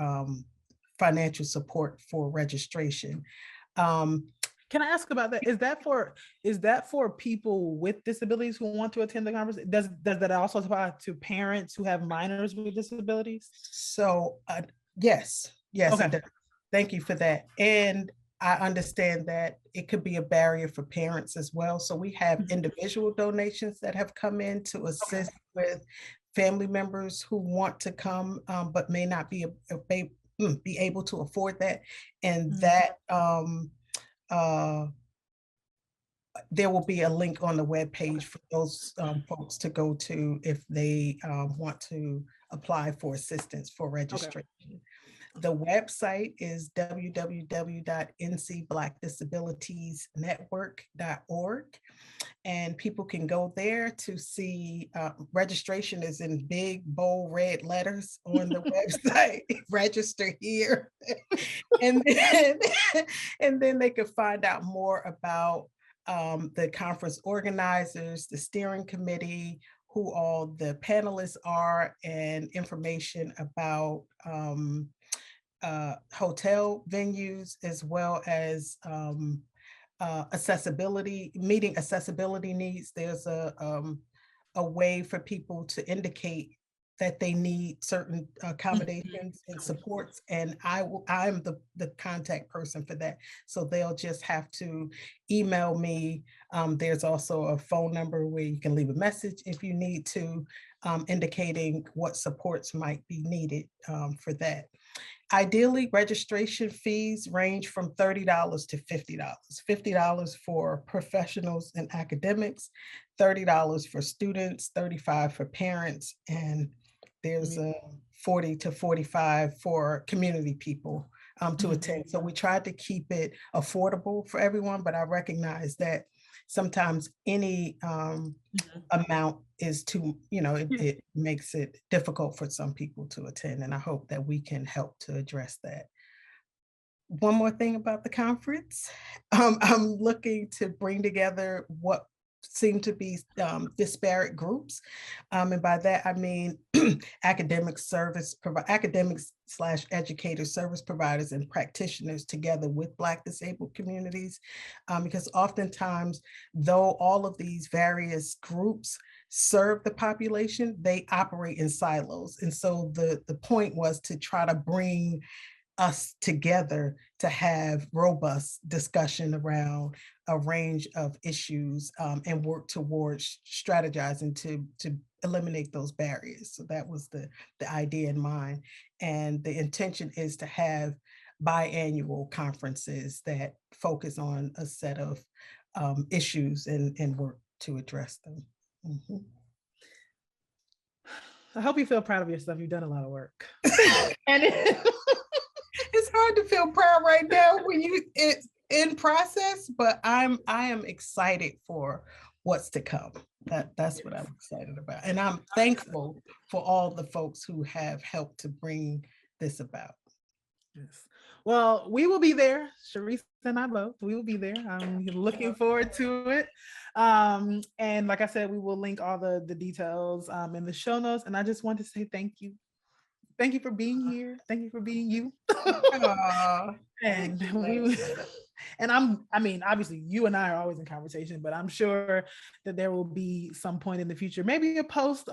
financial support for registration. Can I ask about that? Is that for people with disabilities who want to attend the conference? Does that also apply to parents who have minors with disabilities? So yes, Okay. It does. Thank you for that. And I understand that it could be a barrier for parents as well. So we have individual donations that have come in to assist with family members who want to come, but may not be able to afford that. And that there will be a link on the webpage for those folks to go to if they want to apply for assistance for registration. Okay. The website is www.ncblackdisabilitiesnetwork.org. And people can go there to see, registration is in big, bold, red letters on the website, register here. And then they can find out more about the conference organizers, the steering committee, who all the panelists are, and information about hotel venues, as well as accessibility, meeting accessibility needs. There's a way for people to indicate that they need certain accommodations and supports, and I'm the contact person for that. So they'll just have to email me. There's also a phone number where you can leave a message if you need to, indicating what supports might be needed for that. Ideally, registration fees range from $30 to $50. $50 for professionals and academics, $30 for students, $35 for parents, and there's a 40 to 45 for community people to attend. So we tried to keep it affordable for everyone, but I recognize that sometimes any amount is too, it makes it difficult for some people to attend. And I hope that we can help to address that. One more thing about the conference. I'm looking to bring together what seem to be disparate groups. And by that, I mean academics / educators, service providers, and practitioners together with Black disabled communities. Because oftentimes, though all of these various groups serve the population, they operate in silos. And so the point was to try to bring us together to have robust discussion around a range of issues and work towards strategizing to eliminate those barriers. So that was the idea in mind. And the intention is to have biannual conferences that focus on a set of issues and work to address them. Mm-hmm. I hope you feel proud of yourself. You've done a lot of work. And it's hard to feel proud right now when it's in process, but I am excited for what's to come. That's what I'm excited about. And I'm thankful for all the folks who have helped to bring this about. Yes. Well, we will be there. Sharice and I both. We will be there. I'm looking forward to it. And like I said, we will link all the details in the show notes. And I just want to say thank you. Thank you for being here. Thank you for being you. And I mean, obviously you and I are always in conversation, but I'm sure that there will be some point in the future, maybe a post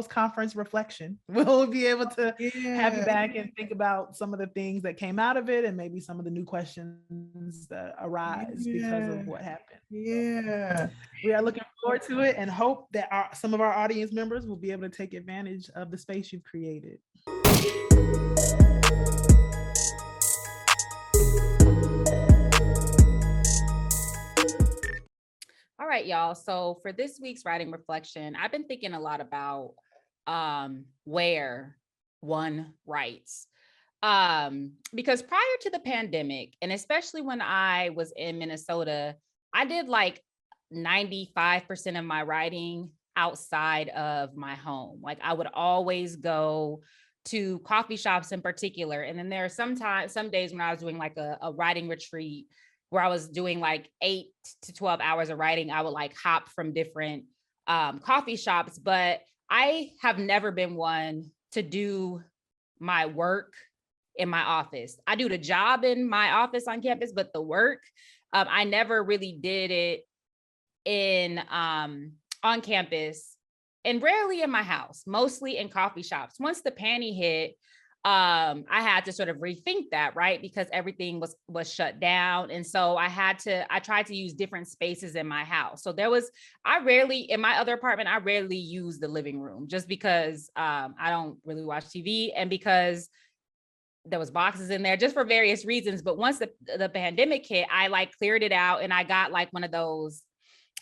conference reflection. We'll be able to have you back and think about some of the things that came out of it and maybe some of the new questions that arise because of what happened. Yeah. We are looking forward to it and hope that some of our audience members will be able to take advantage of the space you've created. All right, y'all. So for this week's writing reflection, I've been thinking a lot about where one writes. Because prior to the pandemic, and especially when I was in Minnesota, I did like 95% of my writing outside of my home. Like I would always go to coffee shops in particular. And then there are some days when I was doing like a writing retreat where I was doing like 8 to 12 hours of writing, I would like hop from different coffee shops. But I have never been one to do my work in my office. I do the job in my office on campus, but the work, I never really did it on campus and rarely in my house, mostly in coffee shops. Once the panty hit, I had to sort of rethink that, right? Because everything was shut down. And so I tried to use different spaces in my house. So in my other apartment, I rarely use the living room just because I don't really watch TV and because there was boxes in there just for various reasons. But once the pandemic hit, I like cleared it out and I got like one of those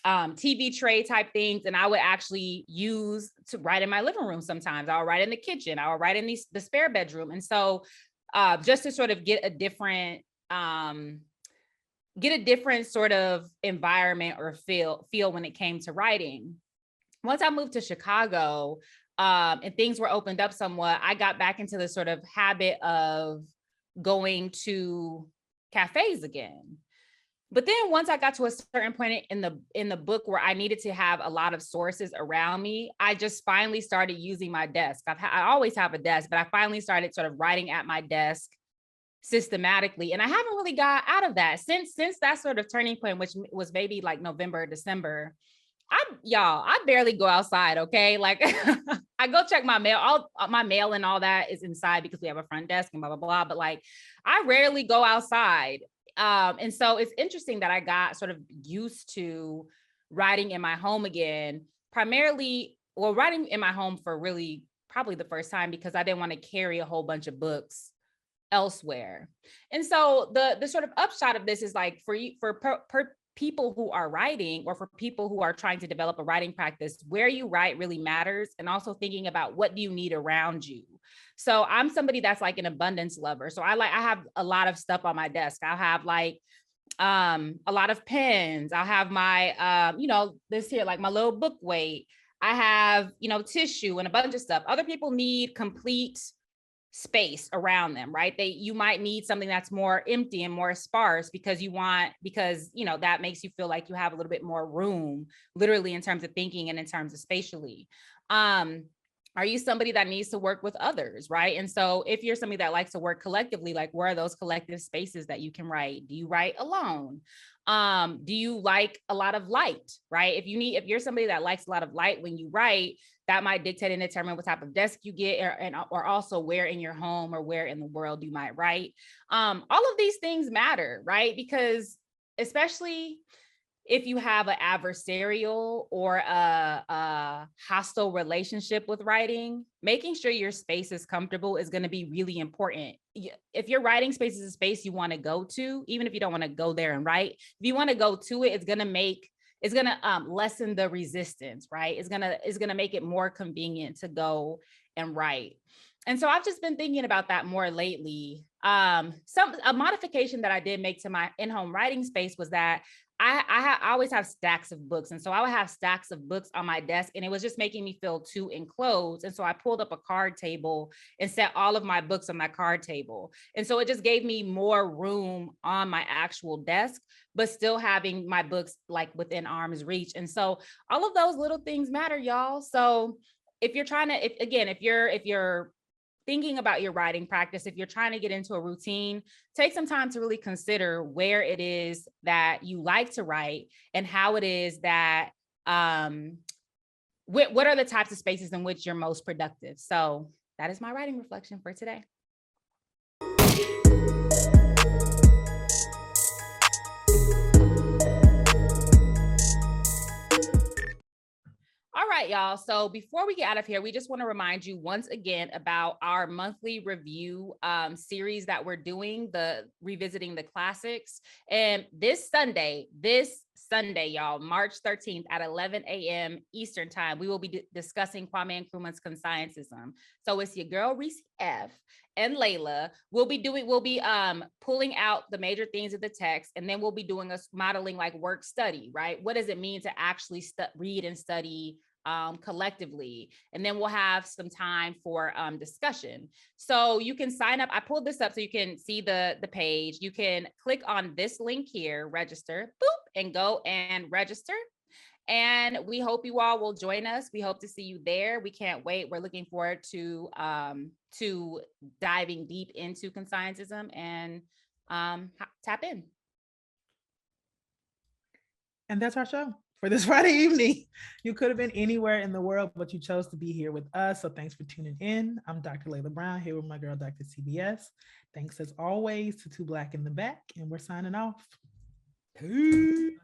TV tray type things. And I would actually use to write in my living room. Sometimes I'll write in the kitchen, I will write in the spare bedroom. And so just to sort of get a different sort of environment or feel when it came to writing. Once I moved to Chicago and things were opened up somewhat, I got back into the sort of habit of going to cafes again. But then once I got to a certain point in the book where I needed to have a lot of sources around me, I just finally started using my desk. I always have a desk, but I finally started sort of writing at my desk systematically. And I haven't really got out of that since that sort of turning point, which was maybe like November, December. I barely go outside. Okay. Like I go check my mail. All my mail and all that is inside because we have a front desk and blah, blah, blah. But like, I rarely go outside. And so it's interesting that I got sort of used to writing in my home again, primarily, well, writing in my home for really probably the first time because I didn't want to carry a whole bunch of books elsewhere. And so the sort of upshot of this is like for you, for people who are writing or for people who are trying to develop a writing practice, where you write really matters. And also thinking about what do you need around you. So I'm somebody that's like an abundance lover. So I have a lot of stuff on my desk. I'll have like a lot of pens. I'll have my, this here, like my little book weight. I have, tissue and a bunch of stuff. Other people need complete space around them, right? You might need something that's more empty and more sparse because that makes you feel like you have a little bit more room, literally in terms of thinking and in terms of spatially. Are you somebody that needs to work with others, right? And so if you're somebody that likes to work collectively, like where are those collective spaces that you can write? Do you write alone? Do you like a lot of light, right? If you're somebody that likes a lot of light when you write, that might dictate and determine what type of desk you get or also where in your home or where in the world you might write. All of these things matter, right? Because especially if you have an adversarial or a hostile relationship with writing, making sure your space is comfortable is going to be really important. If your writing space is a space you want to go to, even if you don't want to go there and write, if you want to go to it, it's going to lessen the resistance, right? It's going to make it more convenient to go and write. And so I've just been thinking about that more lately. A modification that I did make to my in-home writing space was that I always have stacks of books. And so I would have stacks of books on my desk and it was just making me feel too enclosed. And so I pulled up a card table and set all of my books on my card table. And so it just gave me more room on my actual desk, but still having my books like within arm's reach. And so all of those little things matter, y'all. So if you're trying to, if you're thinking about your writing practice, if you're trying to get into a routine, take some time to really consider where it is that you like to write and how it is that, what are the types of spaces in which you're most productive. So that is my writing reflection for today. All right, y'all. So before we get out of here, we just want to remind you once again about our monthly review series that we're doing, the Revisiting the Classics. And this Sunday, y'all, March 13th at 11 a.m. Eastern time, we will be discussing Kwame Nkrumah's Conscientism. So it's your girl, Reese F. and Layla. We'll be pulling out the major themes of the text, and then we'll be doing a modeling like work study, right? What does it mean to actually read and study collectively? And then we'll have some time for discussion. So you can sign up. I pulled this up so you can see the page. You can click on this link here, register, boop, and go and register. And we hope you all will join us. We hope to see you there. We can't wait. We're looking forward to diving deep into conscientism and tap in. And that's our show for this Friday evening. You could have been anywhere in the world, but you chose to be here with us. So thanks for tuning in. I'm Dr. Layla Brown here with my girl, Dr. CBS. Thanks as always to Two Black in the Back, and we're signing off. Peace.